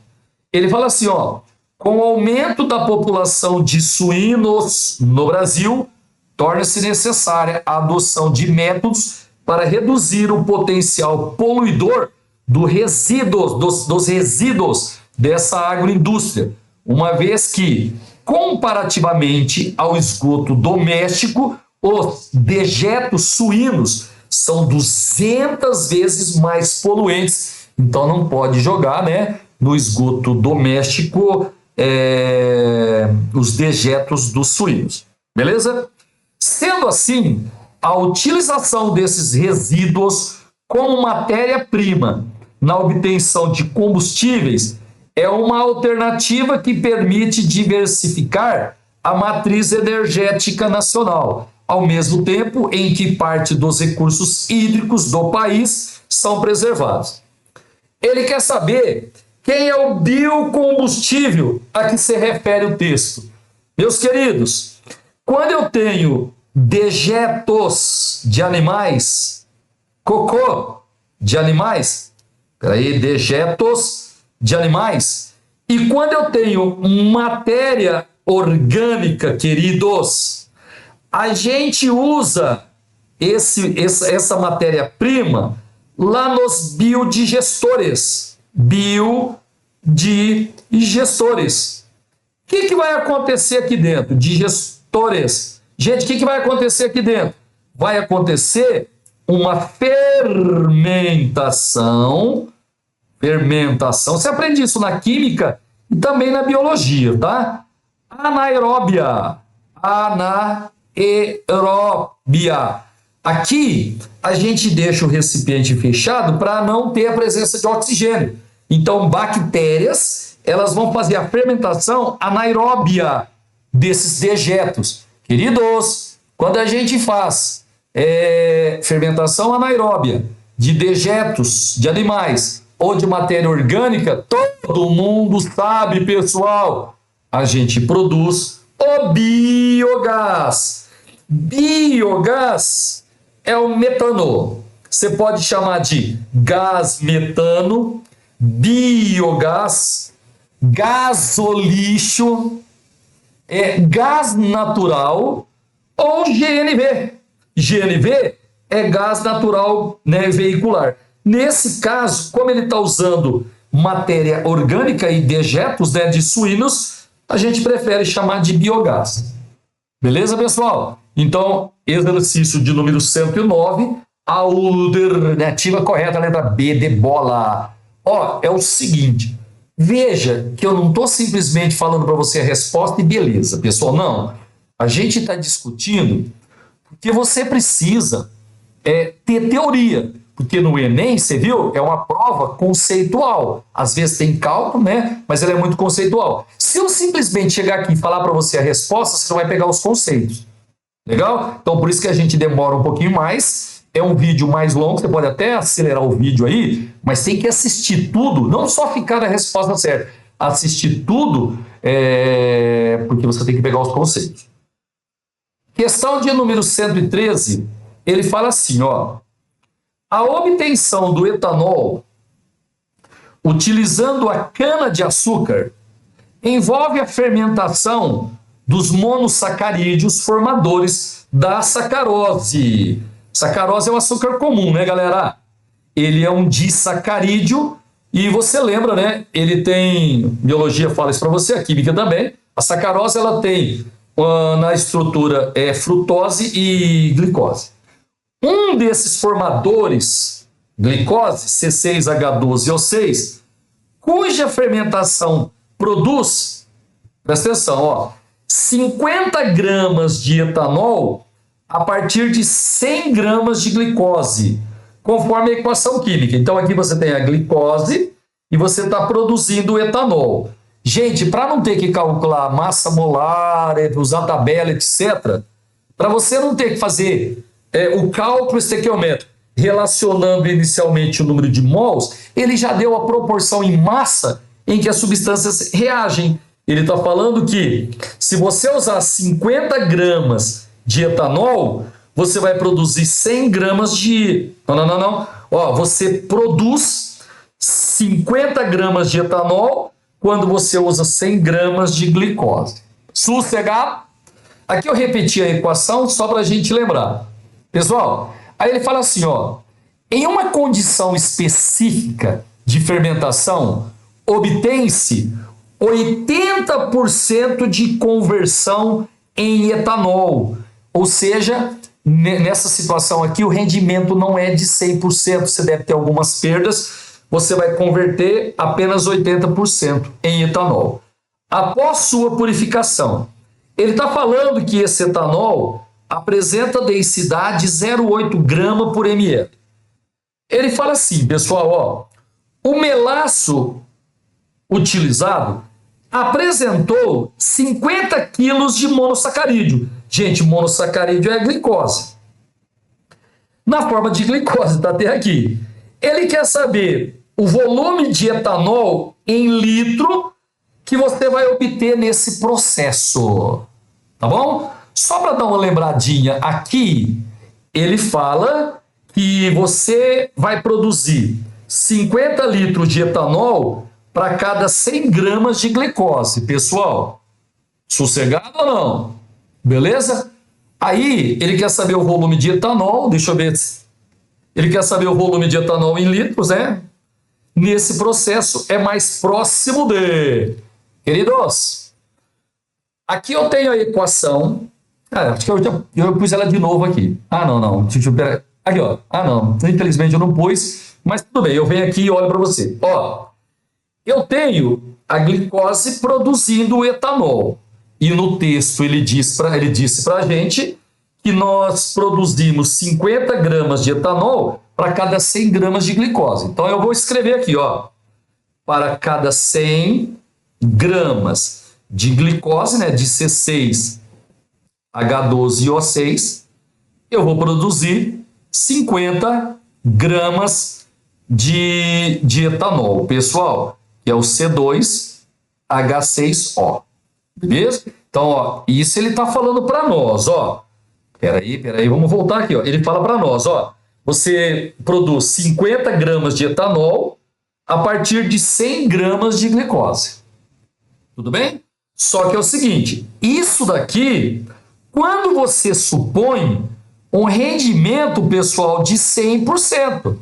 Ele fala assim, ó, com o aumento da população de suínos no Brasil, torna-se necessária a adoção de métodos para reduzir o potencial poluidor dos resíduos dessa agroindústria, uma vez que, comparativamente ao esgoto doméstico, os dejetos suínos são 200 vezes mais poluentes. Então não pode jogar, né, no esgoto doméstico os dejetos dos suínos. Beleza? Sendo assim, a utilização desses resíduos como matéria-prima na obtenção de combustíveis é uma alternativa que permite diversificar a matriz energética nacional, ao mesmo tempo em que parte dos recursos hídricos do país são preservados. Ele quer saber quem é o biocombustível a que se refere o texto. Meus queridos, quando eu tenho dejetos de animais, cocô de animais, dejetos de animais, e quando eu tenho matéria orgânica, queridos, a gente usa essa matéria-prima lá nos biodigestores. Biodigestores. O que vai acontecer aqui dentro? Digestores. Gente, o que vai acontecer aqui dentro? Vai acontecer uma fermentação. Fermentação. Você aprende isso na química e também na biologia, tá? Anaeróbia. Anaeróbia. Aqui, a gente deixa o recipiente fechado para não ter a presença de oxigênio. Então, bactérias, elas vão fazer a fermentação anaeróbia desses dejetos. Queridos, quando a gente faz fermentação anaeróbia de dejetos de animais ou de matéria orgânica, todo mundo sabe, pessoal, a gente produz o biogás. Biogás é o metano. Você pode chamar de gás metano, biogás, gasolixo, gás natural ou GNV. GNV é gás natural, né, veicular. Nesse caso, como ele está usando matéria orgânica e dejetos, né, de suínos, a gente prefere chamar de biogás. Beleza, pessoal? Então, exercício de número 109, a alternativa correta, a letra B de bola. Ó, é o seguinte, veja que eu não estou simplesmente falando para você a resposta e beleza, pessoal, não. A gente está discutindo porque você precisa ter teoria, porque no Enem, você viu, é uma prova conceitual. Às vezes tem cálculo, né? Mas ela é muito conceitual. Se eu simplesmente chegar aqui e falar para você a resposta, você não vai pegar os conceitos. Legal? Então, por isso que a gente demora um pouquinho mais. É um vídeo mais longo, você pode até acelerar o vídeo aí, mas tem que assistir tudo, não só ficar na resposta certa. Assistir tudo, porque você tem que pegar os conceitos. Questão de número 113, ele fala assim, ó. A obtenção do etanol utilizando a cana-de-açúcar envolve a fermentação dos monossacarídeos formadores da sacarose. Sacarose é um açúcar comum, né, galera? Ele é um disacarídeo e você lembra, né? Ele tem, biologia fala isso para você, a química também. A sacarose, ela tem na estrutura frutose e glicose. Um desses formadores, glicose, C6H12O6, cuja fermentação produz, presta atenção, ó, 50 gramas de etanol a partir de 100 gramas de glicose, conforme a equação química. Então aqui você tem a glicose e você está produzindo o etanol. Gente, para não ter que calcular massa molar, usar tabela, etc., para você não ter que fazer o cálculo estequiométrico relacionando inicialmente o número de mols, ele já deu a proporção em massa em que as substâncias reagem. Ele está falando que se você usar 50 gramas de etanol, você vai produzir 100 gramas de... Não. Ó, você produz 50 gramas de etanol quando você usa 100 gramas de glicose. Sossegado? Aqui eu repeti a equação só para a gente lembrar. Pessoal, aí ele fala assim, ó, em uma condição específica de fermentação, obtém-se 80% de conversão em etanol. Ou seja, nessa situação aqui, o rendimento não é de 100%, você deve ter algumas perdas, você vai converter apenas 80% em etanol. Após sua purificação, ele está falando que esse etanol apresenta densidade 0,8 grama por ml. Ele fala assim, pessoal, ó, o melaço utilizado apresentou 50 quilos de monossacarídeo. Gente, monossacarídeo é glicose. Na forma de glicose, está até aqui. Ele quer saber o volume de etanol em litro que você vai obter nesse processo. Tá bom? Só para dar uma lembradinha aqui, ele fala que você vai produzir 50 litros de etanol para cada 100 gramas de glicose. Pessoal, sossegado ou não? Beleza? Aí, ele quer saber o volume de etanol, deixa eu ver. Ele quer saber o volume de etanol em litros, né? Nesse processo é mais próximo de... Queridos, aqui eu tenho a equação. Acho que eu pus ela de novo aqui. Não. Deixa eu ver. Aqui, ó. Não. Infelizmente eu não pus, mas tudo bem. Eu venho aqui e olho para você. Ó, eu tenho a glicose produzindo o etanol. E no texto ele disse para a gente que nós produzimos 50 gramas de etanol para cada 100 gramas de glicose. Então eu vou escrever aqui, ó. Para cada 100 gramas de glicose, né, de C6, H12O6, eu vou produzir 50 gramas de etanol, pessoal, que é o C2H6O. Beleza? Então, ó, isso ele está falando para nós, ó. Peraí, vamos voltar aqui, ó. Ele fala para nós, ó. Você produz 50 gramas de etanol a partir de 100 gramas de glicose. Tudo bem? Só que é o seguinte, isso daqui, quando você supõe um rendimento, pessoal, de 100%.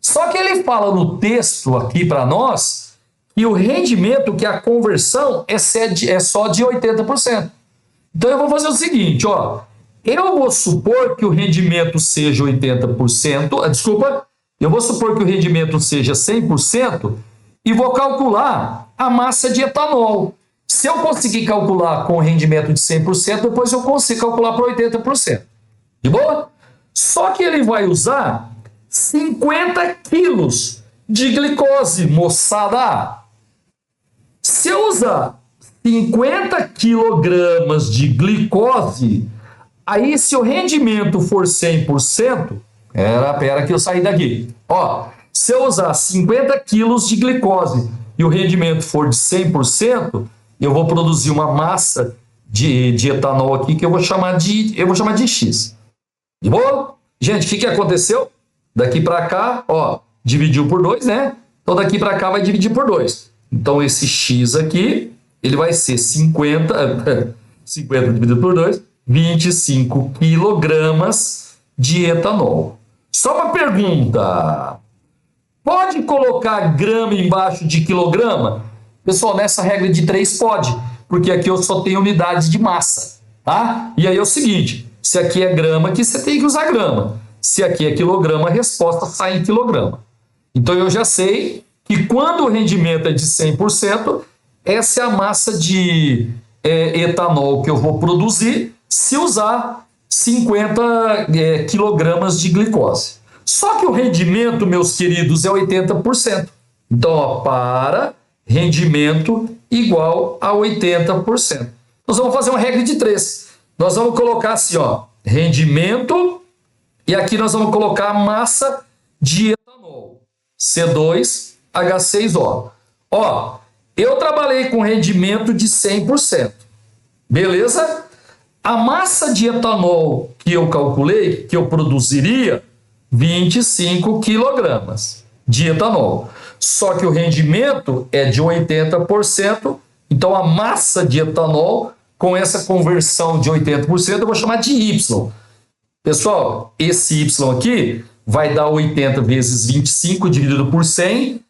Só que ele fala no texto aqui para nós que o rendimento, que a conversão é só de 80%. Então eu vou fazer o seguinte, ó. Eu vou supor que o rendimento seja 80%, eu vou supor que o rendimento seja 100% e vou calcular a massa de etanol. Se eu conseguir calcular com o rendimento de 100%, depois eu consigo calcular para 80%. De boa? Só que ele vai usar 50 quilos de glicose, moçada. Se eu usar 50 quilogramas de glicose, aí se o rendimento for 100%, pera que eu saí daqui. Ó, se eu usar 50 quilos de glicose e o rendimento for de 100%, eu vou produzir uma massa de etanol aqui que eu vou chamar de X. De boa? Gente, o que aconteceu? Daqui para cá, ó, dividiu por 2, né? Então daqui para cá vai dividir por 2. Então esse X aqui, ele vai ser 50 dividido por 2, 25 quilogramas de etanol. Só uma pergunta. Pode colocar grama embaixo de quilograma? Pessoal, nessa regra de 3 pode, porque aqui eu só tenho unidades de massa, tá? E aí é o seguinte, se aqui é grama, aqui você tem que usar grama. Se aqui é quilograma, a resposta sai em quilograma. Então eu já sei que quando o rendimento é de 100%, essa é a massa de etanol que eu vou produzir se usar 50 quilogramas de glicose. Só que o rendimento, meus queridos, é 80%. Então, ó, para rendimento igual a 80%. Nós vamos fazer uma regra de 3. Nós vamos colocar assim, ó, rendimento, e aqui nós vamos colocar a massa de etanol, C2H6O. Ó, eu trabalhei com rendimento de 100%, beleza? A massa de etanol que eu calculei, que eu produziria, 25 quilogramas de etanol. Só que o rendimento é de 80%, então a massa de etanol, com essa conversão de 80%, eu vou chamar de Y. Pessoal, esse Y aqui vai dar 80 vezes 25 dividido por 100.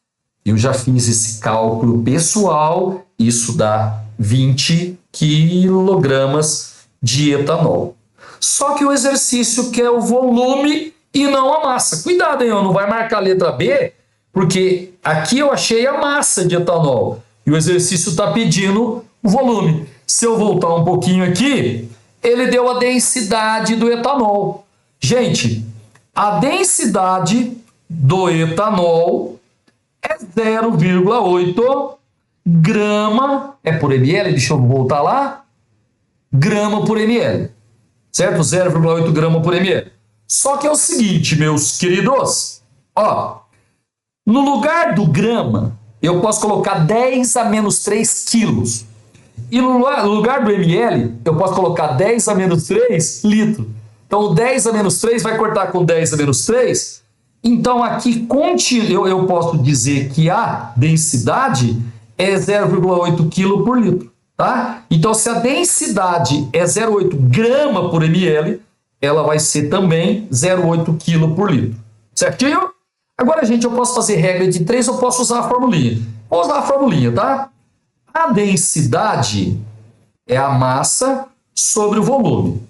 Eu já fiz esse cálculo pessoal, isso dá 20 quilogramas de etanol. Só que o exercício quer o volume e não a massa. Cuidado, hein? Não vai marcar a letra B, porque aqui eu achei a massa de etanol e o exercício está pedindo o volume. Se eu voltar um pouquinho aqui, ele deu a densidade do etanol. Gente, a densidade do etanol é 0,8 grama, é por ml, deixa eu voltar lá, grama por ml, certo? 0,8 grama por ml. Só que é o seguinte, meus queridos, ó, no lugar do grama, eu posso colocar 10 a menos 3 quilos. E no lugar do ml, eu posso colocar 10 a menos 3 litros. Então, o 10 a menos 3 vai cortar com 10 a menos 3. Então, aqui eu posso dizer que a densidade é 0,8 kg por litro. Tá? Então, se a densidade é 0,8 grama por ml, ela vai ser também 0,8 kg por litro. Certinho? Agora, gente, eu posso fazer regra de 3, eu posso usar a formulinha. Vou usar a formulinha, tá? A densidade é a massa sobre o volume.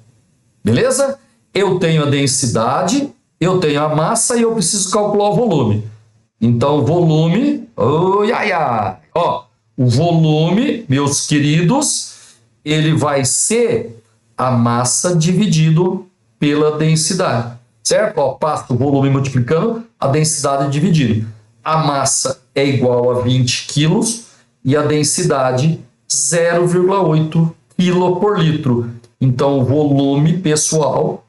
Beleza? Eu tenho a densidade, eu tenho a massa e eu preciso calcular o volume. Então, o volume... Ó, o volume, meus queridos, ele vai ser a massa dividido pela densidade. Certo? Ó, passo o volume multiplicando a densidade dividido. A massa é igual a 20 quilos e a densidade 0,8 kg por litro. Então, o volume pessoal,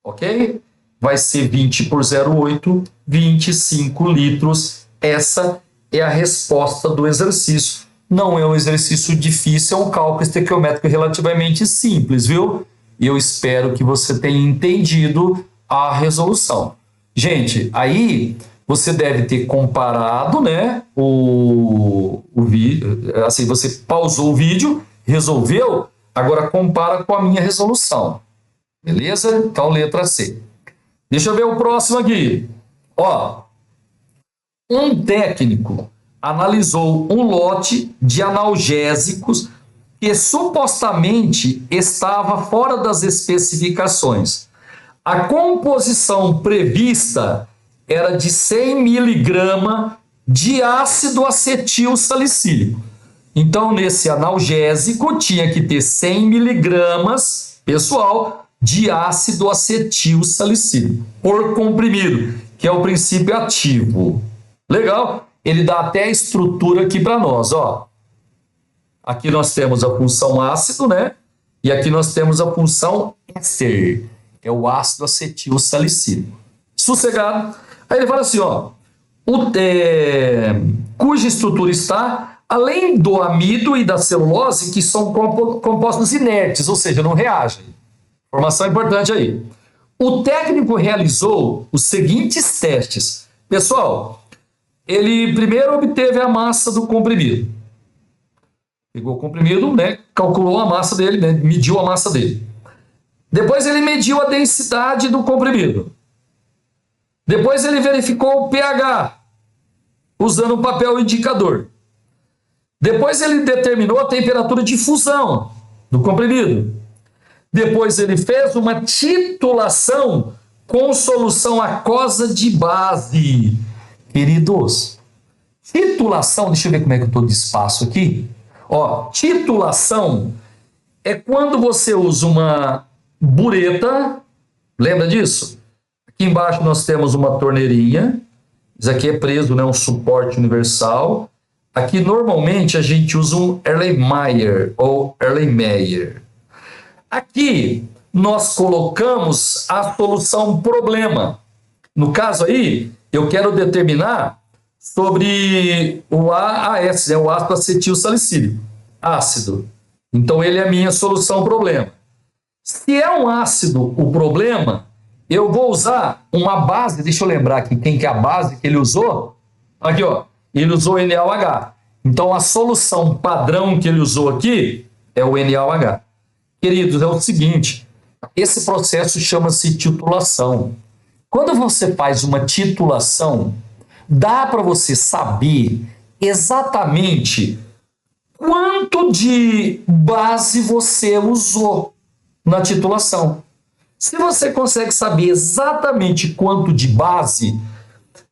ok? Vai ser 20 por 0,8, 25 litros. Essa é a resposta do exercício. Não é um exercício difícil, é um cálculo estequiométrico relativamente simples, viu? Eu espero que você tenha entendido a resolução. Gente, aí você deve ter comparado, né, o vídeo, assim, você pausou o vídeo, resolveu, agora compara com a minha resolução. Beleza? Então, letra C. Deixa eu ver o próximo aqui. Ó, um técnico analisou um lote de analgésicos que supostamente estava fora das especificações. A composição prevista era de 100 miligramas de ácido acetil salicílico. Então, nesse analgésico, tinha que ter 100 miligramas, pessoal, de ácido acetil salicílico por comprimido, que é o princípio ativo. Legal? Ele dá até a estrutura aqui para nós, ó. Aqui nós temos a função ácido, né? E aqui nós temos a função éster, é o ácido acetil salicílico. Sossegado. Aí ele fala assim, ó, cuja estrutura está, além do amido e da celulose, que são compostos inertes, ou seja, não reagem. Informação importante aí. O técnico realizou os seguintes testes. Pessoal, ele primeiro obteve a massa do comprimido. Pegou o comprimido, né, calculou a massa dele, né, mediu a massa dele. Depois ele mediu a densidade do comprimido. Depois ele verificou o pH, usando um papel indicador. Depois ele determinou a temperatura de fusão do comprimido. Depois ele fez uma titulação com solução aquosa de base. Queridos, titulação, deixa eu ver como é que eu estou de espaço aqui. Ó, titulação é quando você usa uma bureta, lembra disso? Aqui embaixo nós temos uma torneirinha, isso aqui é preso, né, um suporte universal. Aqui, normalmente, a gente usa um Erlenmeyer ou Erlenmeyer. Aqui, nós colocamos a solução problema. No caso aí, eu quero determinar sobre o AAS, o ácido acetil salicílico, ácido. Então, ele é a minha solução problema. Se é um ácido o problema, eu vou usar uma base, deixa eu lembrar aqui quem que é a base que ele usou. Aqui, ó, ele usou NaOH. Então, a solução padrão que ele usou aqui é o NaOH. Queridos, é o seguinte, esse processo chama-se titulação. Quando você faz uma titulação, dá para você saber exatamente quanto de base você usou na titulação. Se você consegue saber exatamente quanto de base,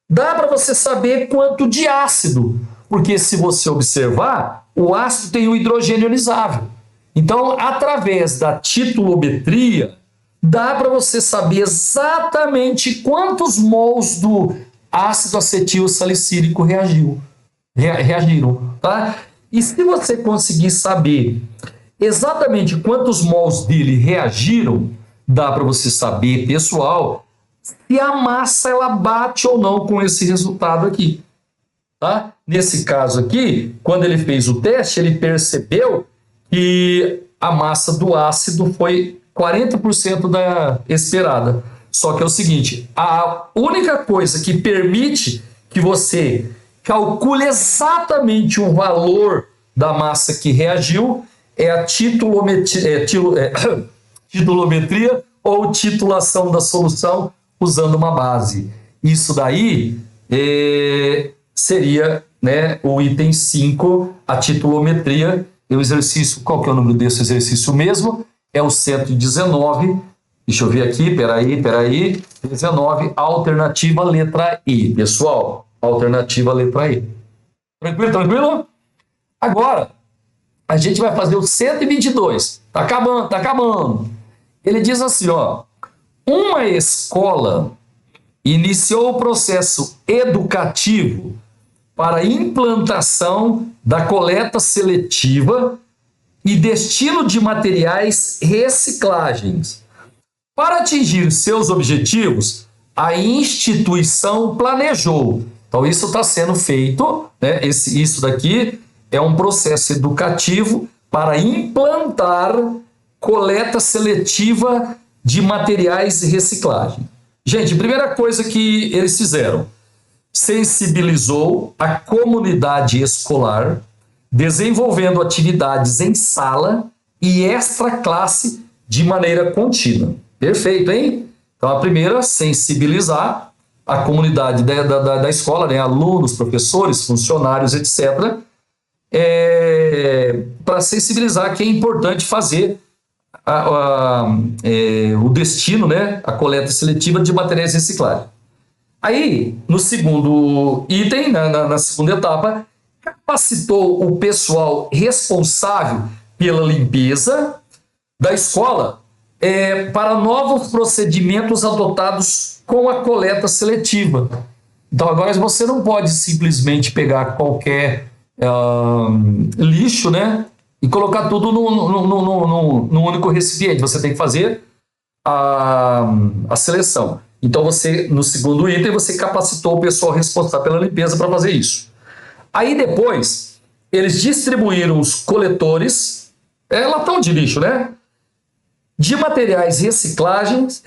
dá para você saber quanto de ácido, porque se você observar, o ácido tem o hidrogênio ionizável. Então, através da titulometria, dá para você saber exatamente quantos mols do ácido acetil salicílico reagiram, tá? E se você conseguir saber exatamente quantos mols dele reagiram, dá para você saber, pessoal, se a massa ela bate ou não com esse resultado aqui, tá? Nesse caso aqui, quando ele fez o teste, ele percebeu que a massa do ácido foi 40% da esperada. Só que é o seguinte, a única coisa que permite que você calcule exatamente o valor da massa que reagiu é a titulometria ou titulação da solução usando uma base. Isso daí seria, né, o item 5, a titulometria. O exercício, qual que é o número desse exercício mesmo? É o 119, deixa eu ver aqui, peraí, 19, alternativa letra I, pessoal, alternativa letra I. Tranquilo? Agora, a gente vai fazer o 122, tá acabando. Ele diz assim, ó, uma escola iniciou o processo educativo para a implantação da coleta seletiva e destino de materiais recicláveis. Para atingir seus objetivos, a instituição planejou. Então, isso está sendo feito, né? Isso daqui é um processo educativo para implantar coleta seletiva de materiais recicláveis. Gente, primeira coisa que eles fizeram, sensibilizou a comunidade escolar, desenvolvendo atividades em sala e extra-classe de maneira contínua. Perfeito, hein? Então, a primeira, sensibilizar a comunidade da escola, né? Alunos, professores, funcionários, etc., para sensibilizar que é importante fazer o destino, né? A coleta seletiva de materiais recicláveis. Aí, no segundo item, na segunda etapa, capacitou o pessoal responsável pela limpeza da escola para novos procedimentos adotados com a coleta seletiva. Então, agora você não pode simplesmente pegar qualquer lixo, né, e colocar tudo num único recipiente. Você tem que fazer a seleção. Então, você, no segundo item, você capacitou o pessoal responsável pela limpeza para fazer isso. Aí, depois, eles distribuíram os coletores, latão de lixo, né? De materiais recicláveis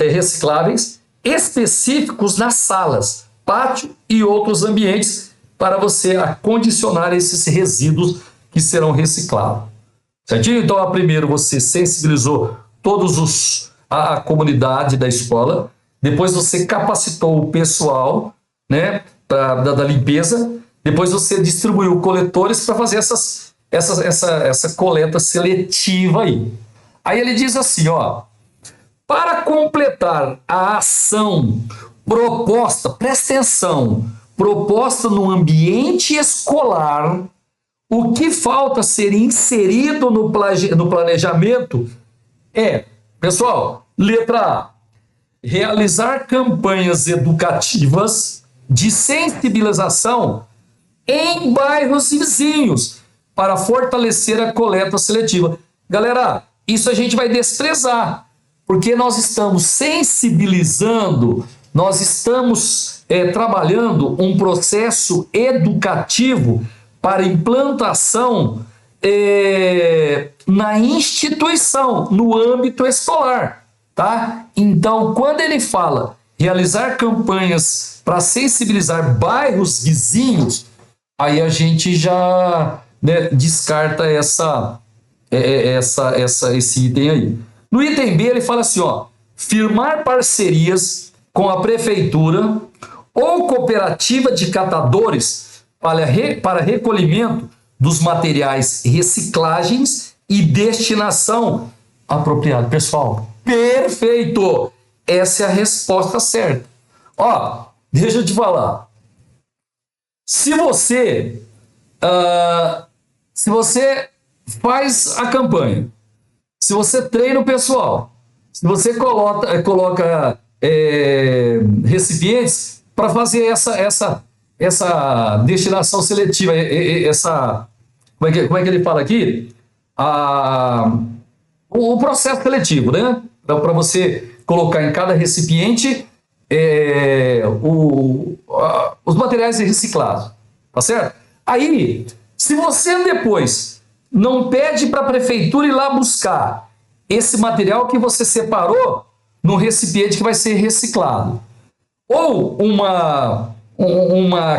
específicos nas salas, pátio e outros ambientes para você acondicionar esses resíduos que serão reciclados. Certinho? Então, primeiro você sensibilizou a comunidade da escola, depois você capacitou o pessoal, né, da limpeza, depois você distribuiu coletores para fazer essa coleta seletiva aí. Aí ele diz assim, ó, para completar a ação proposta, presta atenção, proposta no ambiente escolar, o que falta ser inserido no planejamento pessoal, letra A, realizar campanhas educativas de sensibilização em bairros vizinhos para fortalecer a coleta seletiva. Galera, isso a gente vai desprezar, porque nós estamos sensibilizando, nós estamos trabalhando um processo educativo para implantação na instituição, no âmbito escolar, tá? Então, quando ele fala realizar campanhas para sensibilizar bairros vizinhos, aí a gente já descarta esse item aí. No item B ele fala assim, ó, firmar parcerias com a prefeitura ou cooperativa de catadores para recolhimento dos materiais reciclagens e destinação apropriada. Pessoal, perfeito! Essa é a resposta certa. Ó, deixa eu te falar. Se você faz a campanha, se você treina o pessoal, se você coloca recipientes para fazer essa destinação seletiva, como é que ele fala aqui? O processo seletivo, né? Para você colocar em cada recipiente os materiais reciclados, tá certo? Aí, se você depois não pede para a prefeitura ir lá buscar esse material que você separou no recipiente que vai ser reciclado, ou uma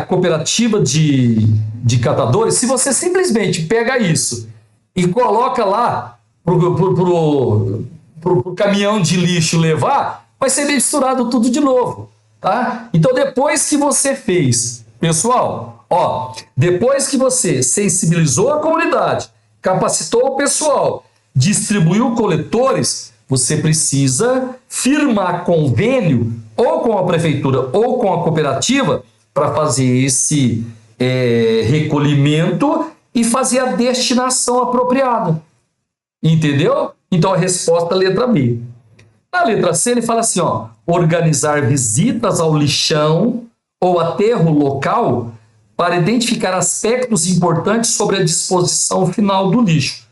cooperativa de catadores, se você simplesmente pega isso e coloca lá pro caminhão de lixo levar, vai ser misturado tudo de novo, tá? Então, depois que você fez, pessoal, ó, depois que você sensibilizou a comunidade, capacitou o pessoal, distribuiu coletores, você precisa firmar convênio ou com a prefeitura ou com a cooperativa para fazer esse recolhimento e fazer a destinação apropriada. Entendeu? Então a resposta é a letra B. Na letra C ele fala assim, ó, organizar visitas ao lixão ou aterro local para identificar aspectos importantes sobre a disposição final do lixo.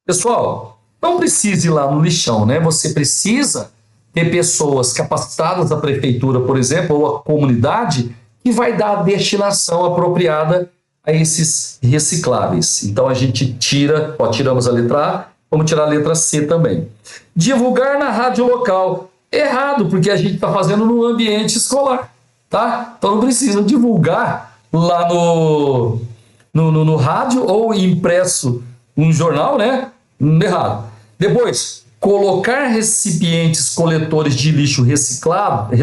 Pessoal, não precisa ir lá no lixão, né? Você precisa ter pessoas capacitadas da prefeitura, por exemplo, ou a comunidade, que vai dar a destinação apropriada a esses recicláveis. Então a gente tiramos a letra A, vamos tirar a letra C também. Divulgar na rádio local. Errado, porque a gente está fazendo no ambiente escolar, tá? Então não precisa divulgar lá no rádio ou impresso num jornal, né? Errado. Depois, colocar recipientes coletores de lixo reciclável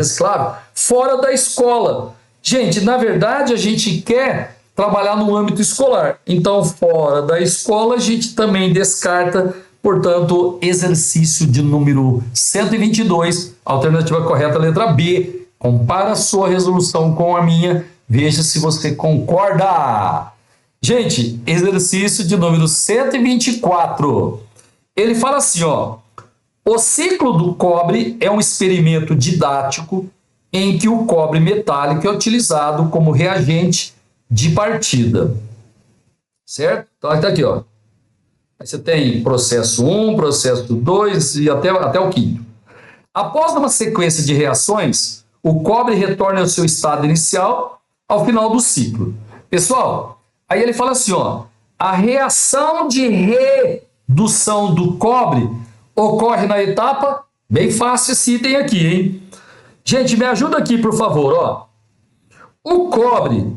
fora da escola. Gente, na verdade, a gente quer trabalhar no âmbito escolar. Então, fora da escola, a gente também descarta, portanto, exercício de número 122, alternativa correta, letra B. Compara a sua resolução com a minha, veja se você concorda. Gente, exercício de número 124. Ele fala assim, ó, o ciclo do cobre é um experimento didático em que o cobre metálico é utilizado como reagente de partida. Certo? Então, está aqui, ó. Aí você tem processo 1, processo 2 e até o quinto. Após uma sequência de reações, o cobre retorna ao seu estado inicial ao final do ciclo. Pessoal, aí ele fala assim, ó, a reação de redução do cobre ocorre na etapa, bem fácil esse item aqui, hein? Gente, me ajuda aqui, por favor, ó. O cobre,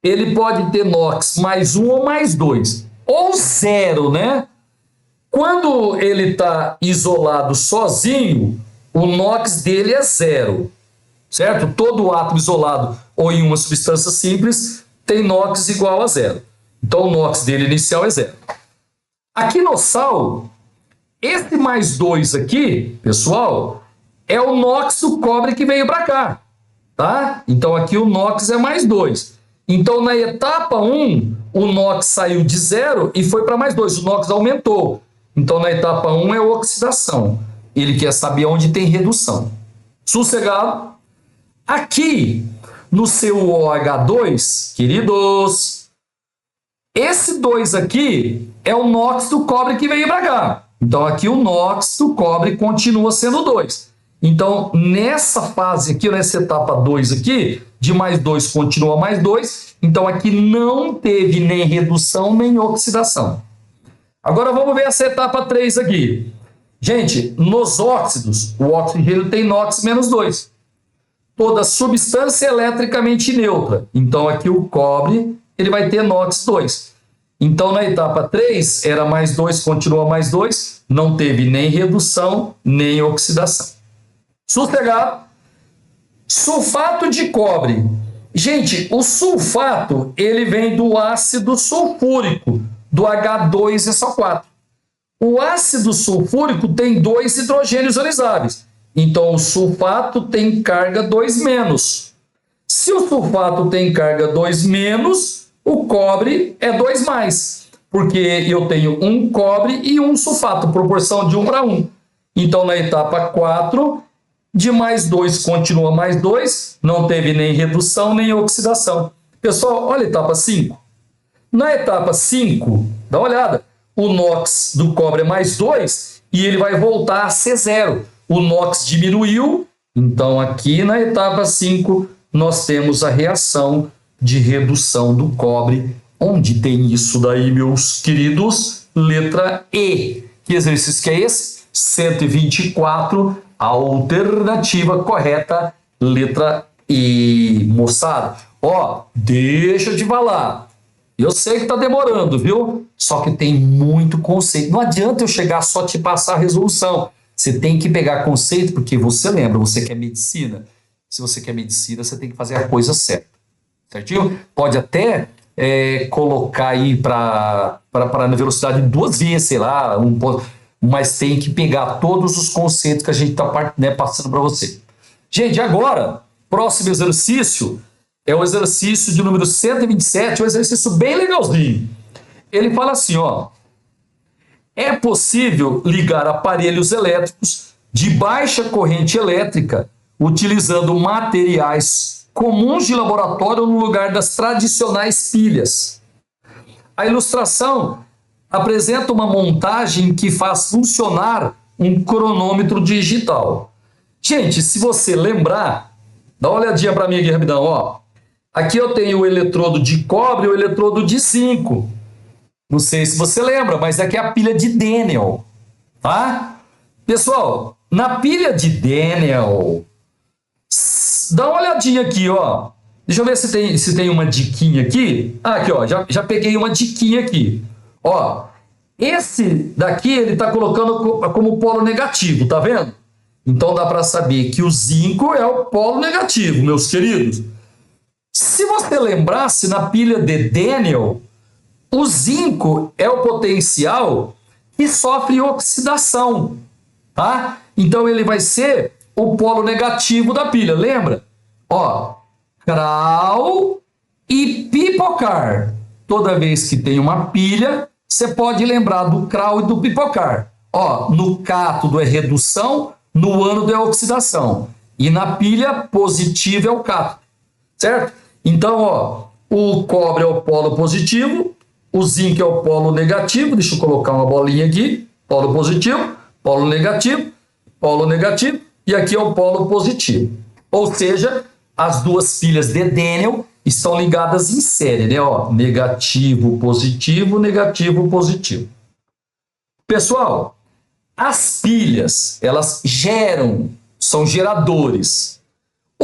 ele pode ter NOx mais 1 ou mais 2, ou 0, né? Quando ele está isolado sozinho, o NOx dele é 0, certo? Todo átomo isolado ou em uma substância simples tem NOx igual a 0. Então, o NOx dele inicial é 0. Aqui no sal, esse mais 2 aqui, pessoal, é o NOx do cobre que veio para cá, tá? Então, aqui o NOx é mais 2. Então, na etapa 1, o NOx saiu de 0 e foi para mais 2. O NOx aumentou. Então, na etapa 1 é oxidação. Ele quer saber onde tem redução. Sossegado? Aqui, no seu OH2, queridos, Esse 2 aqui é o NOx do cobre que veio para cá. Então, aqui o NOx do cobre continua sendo 2. Então, nessa fase aqui, nessa etapa 2 aqui, de mais 2 continua mais 2. Então, aqui não teve nem redução, nem oxidação. Agora, vamos ver essa etapa 3 aqui. Gente, nos óxidos, o oxigênio tem NOx menos 2. Toda substância eletricamente neutra. Então, aqui o cobre, ele vai ter NOx 2. Então, na etapa 3, era mais 2, continua mais 2. Não teve nem redução, nem oxidação. Sossegado. Sulfato de cobre. Gente, o sulfato, ele vem do ácido sulfúrico, do H2SO4. O ácido sulfúrico tem 2 hidrogênios ionizáveis. Então, o sulfato tem carga 2-. Se o sulfato tem carga 2-, o cobre é 2+. Porque eu tenho um cobre e um sulfato, proporção de 1:1. Então, na etapa 4, de mais 2 continua mais 2, não teve nem redução nem oxidação. Pessoal, olha a etapa 5. Na etapa 5, dá uma olhada, o NOx do cobre é mais 2 e ele vai voltar a ser 0. O NOx diminuiu, então aqui na etapa 5 nós temos a reação de redução do cobre. Onde tem isso daí, meus queridos? Letra E. Que exercício que é esse? 124, a alternativa correta, letra E. Moçada, ó, deixa eu te falar. Eu sei que tá demorando, viu? Só que tem muito conceito. Não adianta eu chegar só te passar a resolução. Você tem que pegar conceito, porque você lembra, você quer medicina. Se você quer medicina, você tem que fazer a coisa certa. Certinho? Pode até colocar aí para na velocidade de 2 vias, sei lá, mas tem que pegar todos os conceitos que a gente está passando para você. Gente, agora, próximo exercício é o exercício de número 127, um exercício bem legalzinho. Ele fala assim, ó, é possível ligar aparelhos elétricos de baixa corrente elétrica utilizando materiais comuns de laboratório no lugar das tradicionais pilhas. A ilustração apresenta uma montagem que faz funcionar um cronômetro digital. Gente, se você lembrar, dá uma olhadinha para mim aqui rapidão, ó. Aqui eu tenho o eletrodo de cobre e o eletrodo de zinco. Não sei se você lembra, mas aqui é a pilha de Daniel, tá? Pessoal, na pilha de Daniel, dá uma olhadinha aqui, ó. Deixa eu ver se tem uma diquinha aqui. Ah, aqui, ó, já peguei uma diquinha aqui. Ó, esse daqui ele está colocando como polo negativo, tá vendo? Então dá para saber que o zinco é o polo negativo, meus queridos. Se você lembrasse, na pilha de Daniel, o zinco é o potencial que sofre oxidação, tá? Então ele vai ser o polo negativo da pilha, lembra? Ó, crau e pipocar. Toda vez que tem uma pilha, você pode lembrar do crau e do pipocar. Ó, no cátodo é redução, no ânodo é oxidação. E na pilha, positivo é o cátodo, certo? Então, ó, o cobre é o polo positivo, o zinco é o polo negativo. Deixa eu colocar uma bolinha aqui. Polo positivo, polo negativo, e aqui é o polo positivo. Ou seja, as duas pilhas de Daniel estão ligadas em série, né? Ó, negativo, positivo, negativo, positivo. Pessoal, as pilhas, elas geram, são geradores.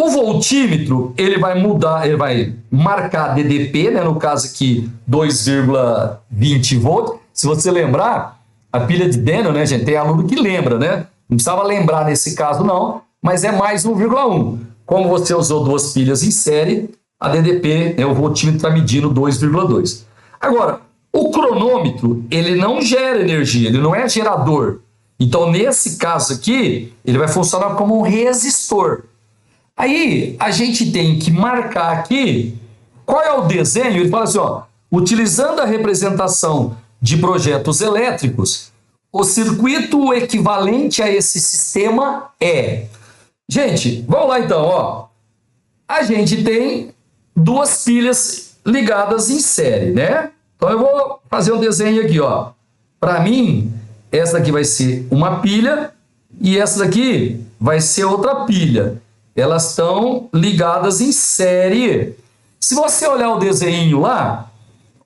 O voltímetro, ele vai mudar, ele vai marcar DDP, né? No caso aqui, 2,20 volts. Se você lembrar, a pilha de Daniel, né, gente? Tem aluno que lembra, né? Não precisava lembrar nesse caso, não, mas é mais 1,1. Como você usou duas pilhas em série, a DDP, né, o voltímetro está medindo 2,2. Agora, o cronômetro, ele não gera energia, ele não é gerador. Então, nesse caso aqui, ele vai funcionar como um resistor. Aí, a gente tem que marcar aqui qual é o desenho. Ele fala assim, ó, utilizando a representação de projetos elétricos, o circuito equivalente a esse sistema é... Gente, vamos lá então, ó. A gente tem duas pilhas ligadas em série, né? Então eu vou fazer um desenho aqui, ó. Para mim, essa daqui vai ser uma pilha e essa daqui vai ser outra pilha. Elas estão ligadas em série. Se você olhar o desenho lá,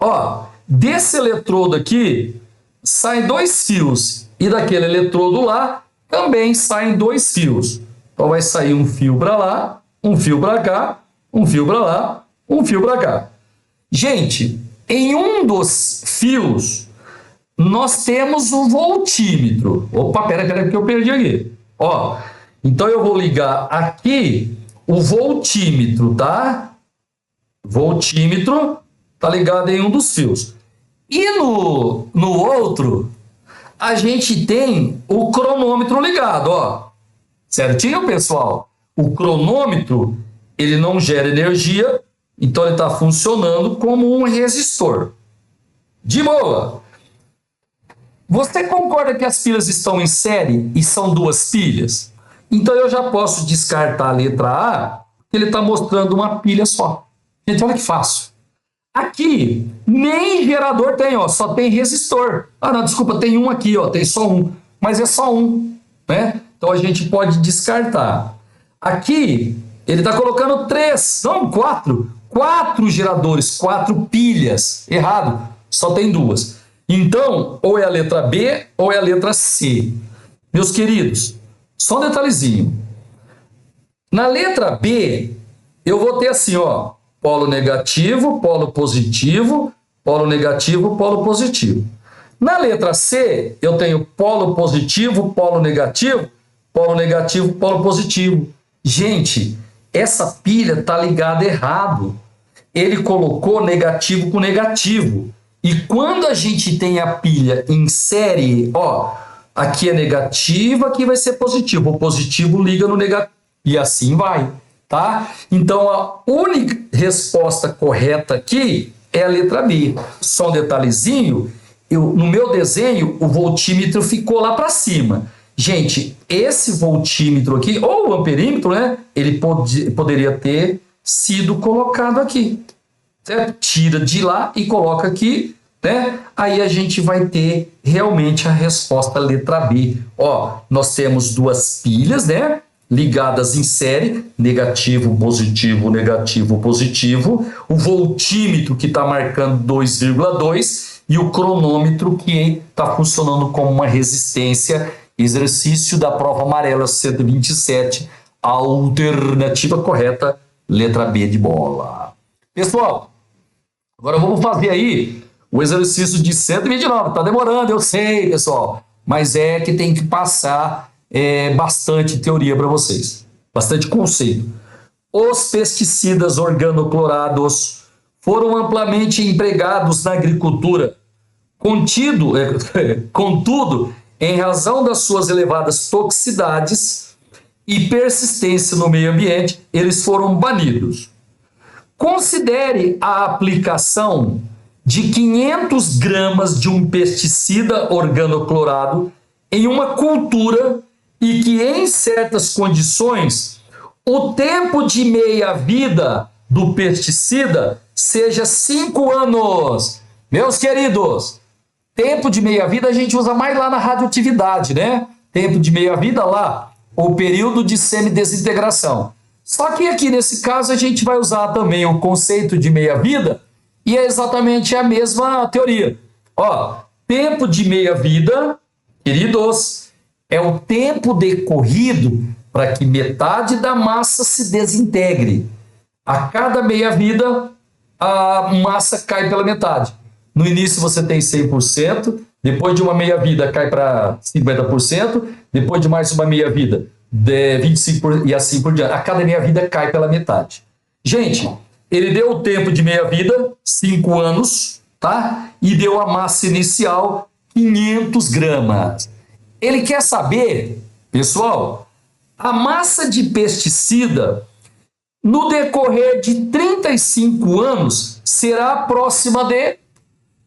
ó, desse eletrodo aqui saem 2 fios e daquele eletrodo lá também saem 2 fios. Então vai sair um fio para lá, um fio para cá, um fio para lá, um fio para cá. Gente, em um dos fios nós temos um voltímetro. Opa, pera que eu perdi aqui. Ó, então eu vou ligar aqui o voltímetro, tá? Voltímetro tá ligado em um dos fios. E no outro, a gente tem o cronômetro ligado, ó. Certinho, pessoal? O cronômetro, ele não gera energia, então ele está funcionando como um resistor. De boa! Você concorda que as pilhas estão em série e são 2 pilhas? Então eu já posso descartar a letra A, que ele está mostrando uma pilha só. Gente, olha que fácil. Aqui, nem gerador tem, ó, só tem resistor. Ah, não, desculpa, tem um aqui, ó, tem só um. Mas é só um, né? Então a gente pode descartar. Aqui, ele está colocando 3, não, 4. 4 geradores, 4 pilhas. Errado, só tem 2. Então, ou é a letra B ou é a letra C. Meus queridos, só um detalhezinho. Na letra B, eu vou ter assim, ó, polo negativo, polo positivo, polo negativo, polo positivo. Na letra C, eu tenho polo positivo, polo negativo, polo positivo. Gente, essa pilha está ligada errado. Ele colocou negativo com negativo. E quando a gente tem a pilha em série, ó, aqui é negativo, aqui vai ser positivo. O positivo liga no negativo. E assim vai, tá? Então, a única resposta correta aqui é a letra B. Só um detalhezinho, no meu desenho, o voltímetro ficou lá para cima. Gente, esse voltímetro aqui, ou o amperímetro, né? Ele poderia ter sido colocado aqui. Certo? Tira de lá e coloca aqui, né? Aí a gente vai ter realmente a resposta letra B. Ó, nós temos 2 pilhas, né? Ligadas em série, negativo, positivo, positivo. O voltímetro que está marcando 2,2 e o cronômetro que está funcionando como uma resistência. Exercício da prova amarela 127, a alternativa correta, letra B de bola. Pessoal, agora vamos fazer aí o exercício de 129. Tá demorando, eu sei, pessoal. Mas é que tem que passar bastante teoria para vocês. Bastante conceito. Os pesticidas organoclorados foram amplamente empregados na agricultura. Contudo, em razão das suas elevadas toxicidades e persistência no meio ambiente, eles foram banidos. Considere a aplicação de 500 gramas de um pesticida organoclorado em uma cultura e que, em certas condições, o tempo de meia-vida do pesticida seja 5 anos. Meus queridos, tempo de meia-vida a gente usa mais lá na radioatividade, né? Tempo de meia-vida lá, ou período de semidesintegração. Só que aqui nesse caso a gente vai usar também o conceito de meia-vida e é exatamente a mesma teoria. Ó, tempo de meia-vida, queridos, é o tempo decorrido para que metade da massa se desintegre. A cada meia-vida, a massa cai pela metade. No início você tem 100%, depois de uma meia-vida cai para 50%, depois de mais uma meia-vida, 25% e assim por diante. A cada meia-vida cai pela metade. Gente, ele deu o tempo de meia-vida, 5 anos, tá? E deu a massa inicial, 500 gramas. Ele quer saber, pessoal, a massa de pesticida no decorrer de 35 anos será próxima de...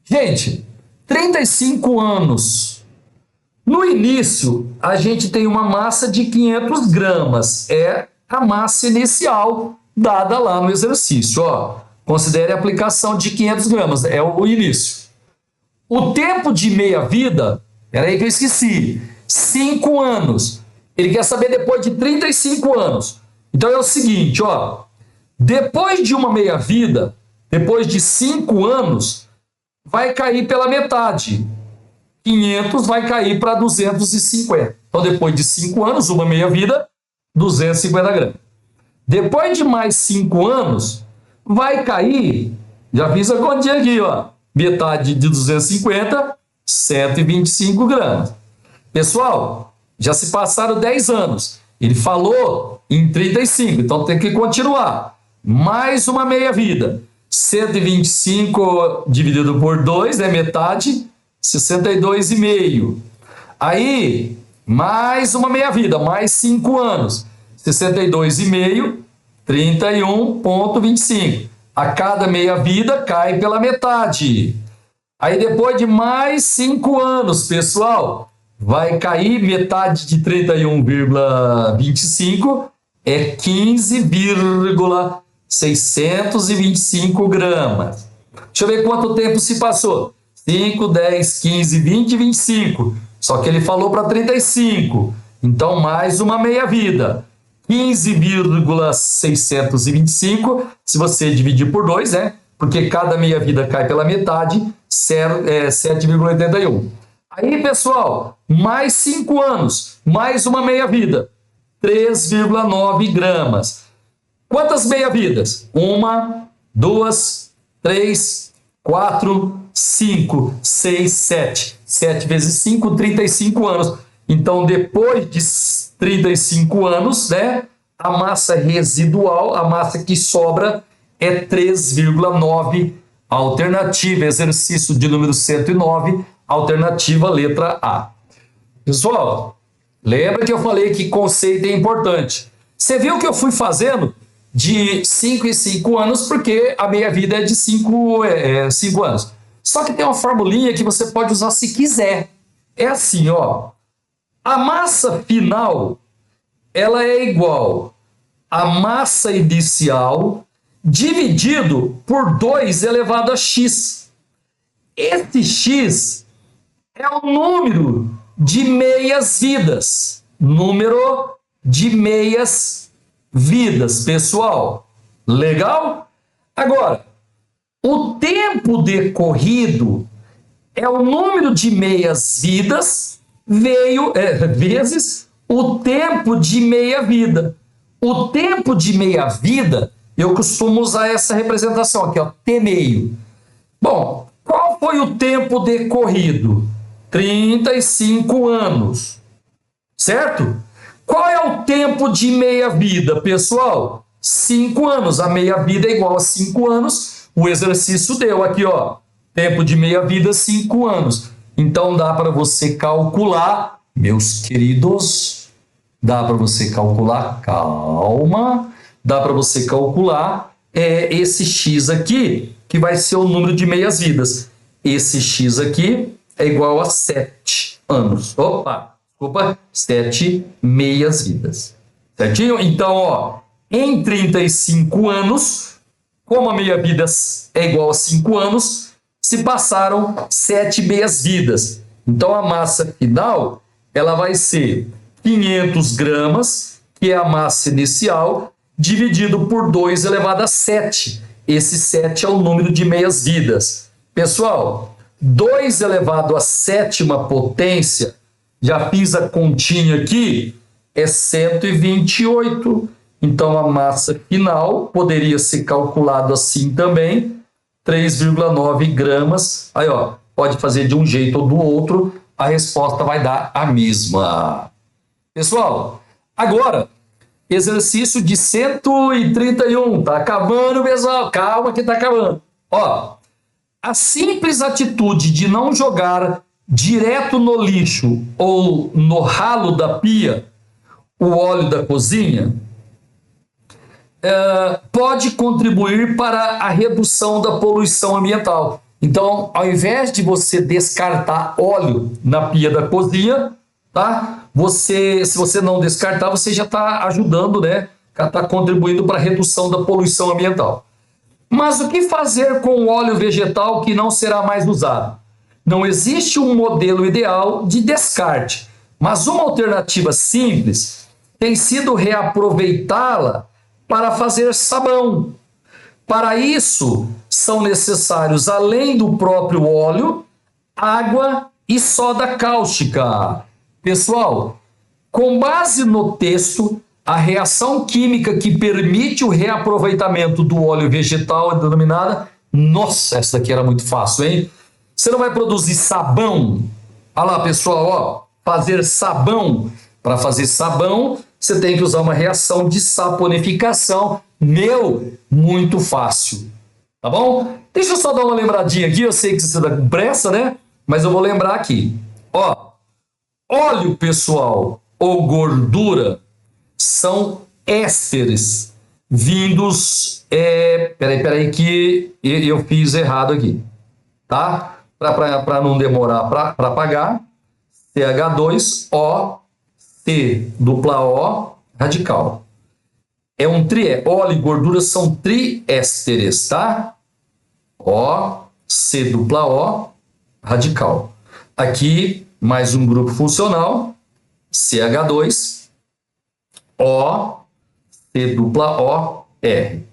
Gente, 35 anos. No início, a gente tem uma massa de 500 gramas. É a massa inicial dada lá no exercício. Ó, Considere a aplicação de 500 gramas, é o início. O tempo de meia-vida, peraí que eu esqueci, 5 anos. Ele quer saber depois de 35 anos. Então é o seguinte, ó, depois de uma meia-vida, depois de 5 anos, vai cair pela metade. 500 vai cair para 250. Então depois de 5 anos, uma meia-vida, 250 gramas. Depois de mais 5 anos, vai cair, já fiz a continha aqui, ó, metade de 250, 125 gramas. Pessoal, já se passaram 10 anos. Ele falou em 35, então tem que continuar. Mais uma meia-vida. 125 dividido por 2 é metade, 62,5. Aí, mais uma meia-vida, mais 5 anos. 62,5, 31,25. A cada meia-vida cai pela metade. Aí depois de mais 5 anos, pessoal, vai cair metade de 31,25 é 15,625 gramas. Deixa eu ver quanto tempo se passou. 5, 10, 15, 20, 25. Só que ele falou para 35. Então, mais uma meia-vida. 15,625. Se você dividir por 2, né? Porque cada meia-vida cai pela metade, 7,81. Aí, pessoal, mais 5 anos, mais uma meia-vida, 3,9 gramas. Quantas meia-vidas? 1, 2, 3, 4, 5, 6, 7. 7 vezes 5, 35 anos. Então, depois de 35 anos, né, a massa residual, a massa que sobra, é 3,9. Alternativa, exercício de número 109, alternativa letra A. Pessoal, lembra que eu falei que conceito é importante. Você viu que eu fui fazendo de 5 em 5 anos, porque a meia-vida é de 5 anos. Só que tem uma formulinha que você pode usar se quiser. É assim, ó. A massa final, ela é igual à massa inicial dividido por 2 elevado a x. Esse x é o número de meias-vidas. Número de meias-vidas, pessoal. Legal? Agora, o tempo decorrido é o número de meias-vidas vezes o tempo de meia-vida. O tempo de meia-vida, eu costumo usar essa representação aqui, ó, t meio. Bom, qual foi o tempo decorrido? 35 anos, certo? Qual é o tempo de meia-vida, pessoal? 5 anos. A meia-vida é igual a 5 anos. O exercício deu aqui, ó. Tempo de meia-vida, 5 anos. Então, dá para você calcular, meus queridos, dá para você calcular, calma, dá para você calcular esse x aqui, que vai ser o número de meias-vidas. Esse x aqui é igual a 7 anos. Opa, desculpa, 7 meias-vidas. Certinho? Então, ó, em 35 anos, como a meia-vida é igual a 5 anos, se passaram 7 meias-vidas. Então, a massa final, ela vai ser 500 gramas, que é a massa inicial, dividido por 2 elevado a 7. Esse 7 é o número de meias-vidas. Pessoal, 2 elevado a sétima potência, já fiz a continha aqui, é 128. Então, a massa final poderia ser calculado assim também, 3,9 gramas. Aí, ó, pode fazer de um jeito ou do outro, a resposta vai dar a mesma. Pessoal, agora, exercício de 131. Tá acabando, pessoal. Calma que tá acabando. Ó, a simples atitude de não jogar direto no lixo ou no ralo da pia o óleo da cozinha pode contribuir para a redução da poluição ambiental. Então, ao invés de você descartar óleo na pia da cozinha, tá? Se você não descartar, você já está ajudando, né? Está contribuindo para a redução da poluição ambiental. Mas o que fazer com o óleo vegetal que não será mais usado? Não existe um modelo ideal de descarte, mas uma alternativa simples tem sido reaproveitá-la para fazer sabão. Para isso, são necessários, além do próprio óleo, água e soda cáustica. Pessoal, com base no texto, a reação química que permite o reaproveitamento do óleo vegetal é denominada... Nossa, essa daqui era muito fácil, hein? Você não vai produzir sabão. Olha lá, pessoal, ó, fazer sabão. Para fazer sabão, você tem que usar uma reação de saponificação. Muito fácil. Tá bom? Deixa eu só dar uma lembradinha aqui. Eu sei que você está com pressa, né? Mas eu vou lembrar aqui. Ó, óleo, pessoal, ou gordura são ésteres vindos... Peraí, que eu fiz errado aqui. Tá? Para não demorar para apagar. CH2O, C, dupla O, radical. É um óleo e gordura são triésteres, tá? O, C, dupla O, radical. Aqui, mais um grupo funcional, CH2, O, C, dupla O, R.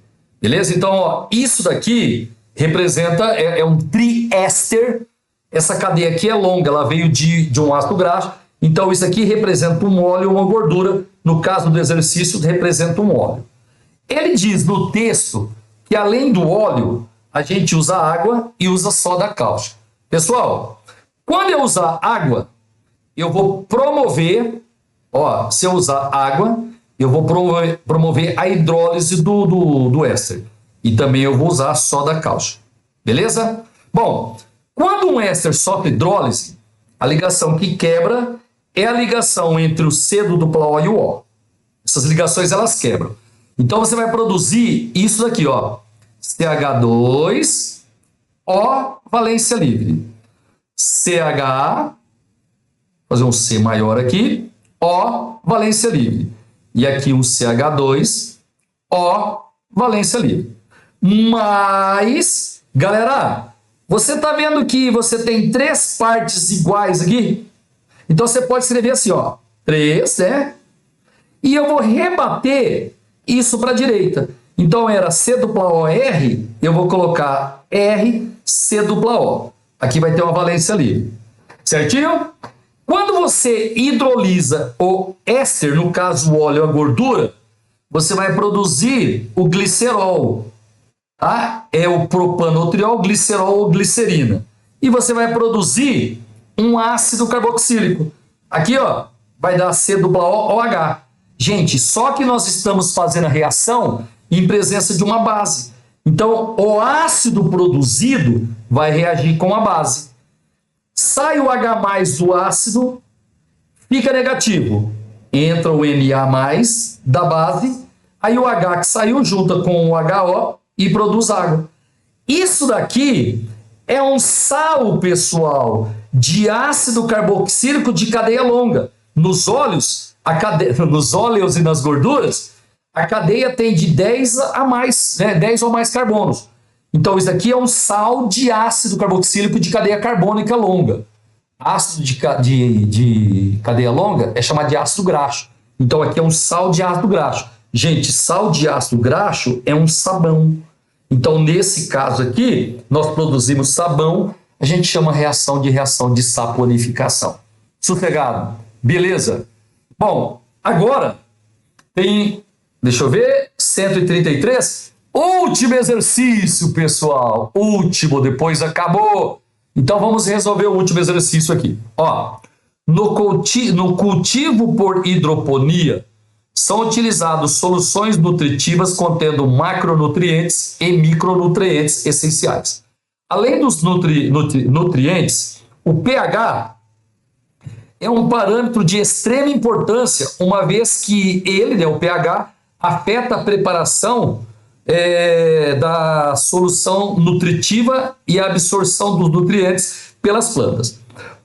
Beleza? Então, ó, isso daqui representa, é um triéster. Essa cadeia aqui é longa, ela veio de um ácido graxo. Então, isso aqui representa um óleo ou uma gordura. No caso do exercício, representa um óleo. Ele diz no texto que, além do óleo, a gente usa água e usa soda cáustica. Pessoal, quando eu usar água, eu vou promover... Ó, se eu usar água, eu vou promover a hidrólise do éster. E também eu vou usar a soda cáustica. Beleza? Bom, quando um éster sofre hidrólise, a ligação que quebra é a ligação entre o C do dupla O e o O. Essas ligações, elas quebram. Então, você vai produzir isso daqui, ó. CH2, O, valência livre. CH, fazer um C maior aqui, O, valência livre. E aqui um CH2, O, valência livre. Mas, galera, você está vendo que você tem 3 partes iguais aqui? Então, você pode escrever assim, ó, 3, né? E eu vou rebater isso para a direita. Então, era C dupla O R, eu vou colocar R, C dupla O. Aqui vai ter uma valência livre. Certinho? Quando você hidrolisa o éster, no caso o óleo ou a gordura, você vai produzir o glicerol. Tá? É o propanotriol, glicerol ou glicerina. E você vai produzir um ácido carboxílico. Aqui, ó, vai dar C dupla O, OH. Gente, só que nós estamos fazendo a reação em presença de uma base. Então, o ácido produzido vai reagir com a base. Sai o H+ do ácido, fica negativo. Entra o Na+ da base, aí o H que saiu junta com o HO e produz água. Isso daqui é um sal, pessoal, de ácido carboxílico de cadeia longa. Nos óleos, nos óleos e nas gorduras, a cadeia tem de 10 a mais, né? 10 ou mais carbonos. Então, isso aqui é um sal de ácido carboxílico de cadeia carbônica longa. Ácido de cadeia longa é chamado de ácido graxo. Então, aqui é um sal de ácido graxo. Gente, sal de ácido graxo é um sabão. Então, nesse caso aqui, nós produzimos sabão, a gente chama reação de saponificação. Sossegado? Beleza? Bom, agora tem, deixa eu ver, 133. Último exercício, pessoal. Último, depois acabou. Então, vamos resolver o último exercício aqui. Ó, no cultivo por hidroponia, são utilizadas soluções nutritivas contendo macronutrientes e micronutrientes essenciais. Além dos nutrientes, o pH é um parâmetro de extrema importância, uma vez que ele, né, o pH, afeta a preparação da solução nutritiva e a absorção dos nutrientes pelas plantas.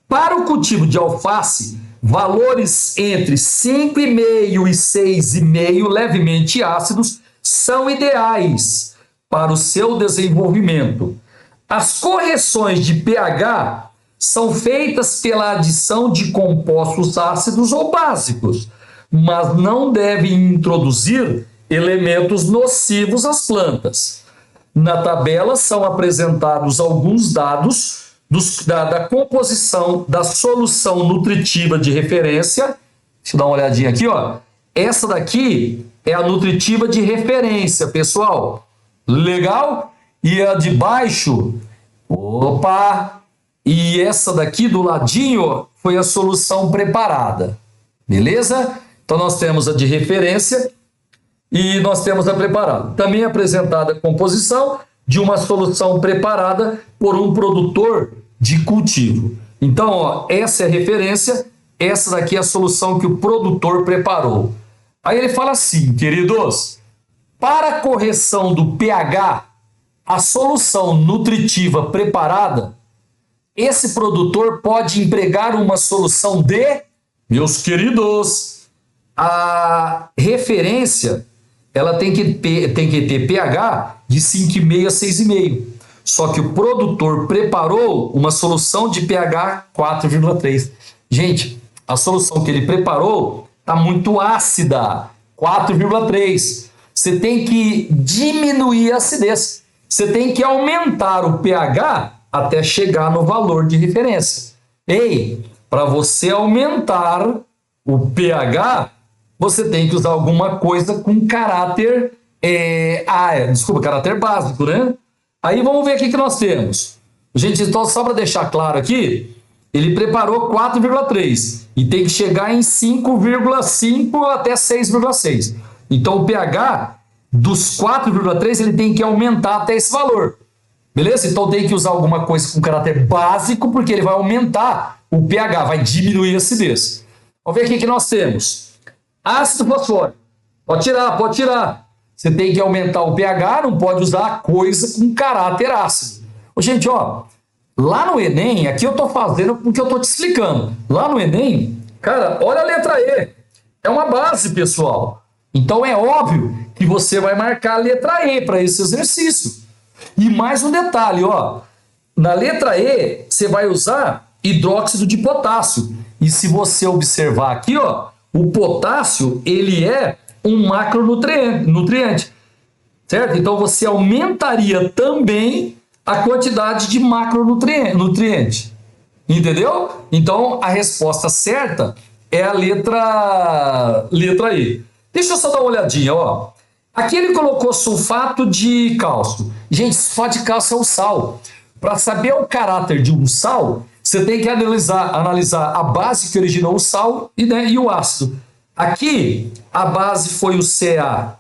Para o cultivo de alface, valores entre 5,5 e 6,5 levemente ácidos são ideais para o seu desenvolvimento. As correções de pH são feitas pela adição de compostos ácidos ou básicos, mas não devem introduzir elementos nocivos às plantas. Na tabela são apresentados alguns dados da composição da solução nutritiva de referência. Deixa eu dar uma olhadinha aqui, ó. Essa daqui é a nutritiva de referência, pessoal. Legal? E a de baixo, opa! E essa daqui do ladinho foi a solução preparada. Beleza? Então nós temos a de referência e nós temos a preparada. Também é apresentada a composição de uma solução preparada por um produtor de cultivo. Então, ó, essa é a referência, essa daqui é a solução que o produtor preparou. Aí ele fala assim, queridos, para a correção do pH, a solução nutritiva preparada, esse produtor pode empregar uma solução de, meus queridos, a referência, ela tem que ter pH de 5,5 a 6,5. Só que o produtor preparou uma solução de pH 4,3. Gente, a solução que ele preparou está muito ácida, 4,3. Você tem que diminuir a acidez. Você tem que aumentar o pH até chegar no valor de referência. Ei, para você aumentar o pH, você tem que usar alguma coisa com caráter, caráter básico, né? Aí vamos ver o que nós temos. Gente, então, só para deixar claro aqui, ele preparou 4,3 e tem que chegar em 5,5 até 6,6. Então o pH dos 4,3 ele tem que aumentar até esse valor. Beleza? Então tem que usar alguma coisa com caráter básico, porque ele vai aumentar o pH, vai diminuir a acidez. Vamos ver o que nós temos. Ácido fosfórico. Pode tirar. Você tem que aumentar o pH, não pode usar coisa com caráter ácido. Gente, ó, lá no Enem, aqui eu estou fazendo porque eu estou te explicando. Lá no Enem, cara, olha a letra E. É uma base, pessoal. Então é óbvio que você vai marcar a letra E para esse exercício. E mais um detalhe, ó. Na letra E, você vai usar hidróxido de potássio. E se você observar aqui, ó, o potássio, ele é um macronutriente, certo? Então você aumentaria também a quantidade de macronutriente, entendeu? Então a resposta certa é a letra E. Deixa eu só dar uma olhadinha, ó. Aqui ele colocou sulfato de cálcio. Gente, sulfato de cálcio é o sal. Para saber o caráter de um sal, você tem que analisar a base que originou o sal e o ácido. Aqui, a base foi o CaOH2,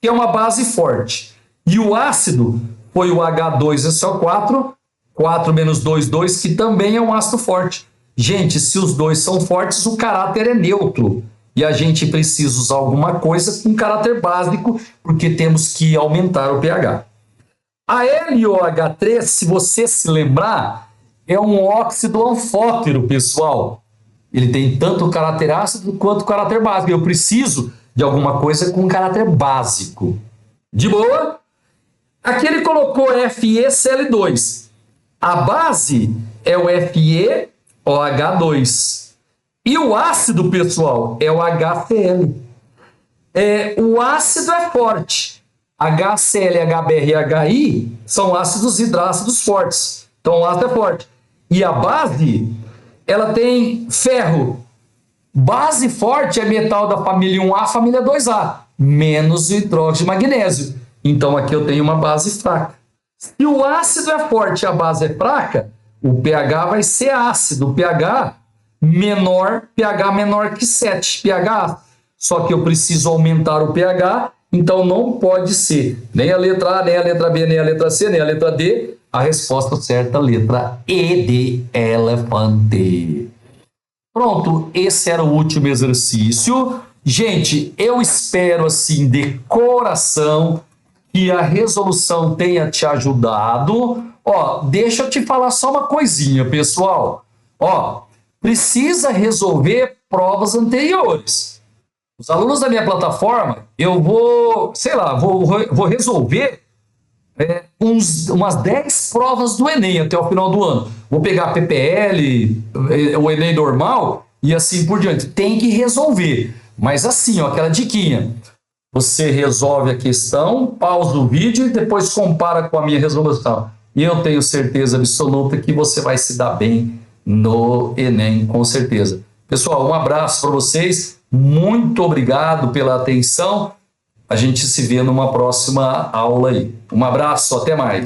que é uma base forte. E o ácido foi o H2SO4, 4 menos 2, 2, que também é um ácido forte. Gente, se os dois são fortes, o caráter é neutro. E a gente precisa usar alguma coisa com caráter básico, porque temos que aumentar o pH. A LiOH3, se você se lembrar, é um óxido anfótero, pessoal. Ele tem tanto o caráter ácido quanto o caráter básico. Eu preciso de alguma coisa com caráter básico. De boa? Aqui ele colocou FeCl2. A base é o FeOH2. E o ácido, pessoal, é o HCl. O ácido é forte. HCl, HBr e HI são ácidos hidrácidos fortes. Então o ácido é forte. E a base, ela tem ferro. Base forte é metal da família 1A, família 2A, menos hidróxido de magnésio. Então aqui eu tenho uma base fraca. Se o ácido é forte e a base é fraca, o pH vai ser ácido. O pH menor que 7 pH. Só que eu preciso aumentar o pH, então não pode ser nem a letra A, nem a letra B, nem a letra C, nem a letra D. A resposta certa, letra E de elefante. Pronto, esse era o último exercício. Gente, eu espero assim de coração que a resolução tenha te ajudado. Ó, deixa eu te falar só uma coisinha, pessoal. Ó, precisa resolver provas anteriores. Os alunos da minha plataforma, eu vou, sei lá, vou resolver umas 10 provas do Enem até o final do ano. Vou pegar PPL, o Enem normal e assim por diante. Tem que resolver. Mas assim, ó, aquela diquinha. Você resolve a questão, pausa o vídeo e depois compara com a minha resolução. E eu tenho certeza absoluta que você vai se dar bem no Enem, com certeza. Pessoal, um abraço para vocês. Muito obrigado pela atenção. A gente se vê numa próxima aula aí. Um abraço, até mais.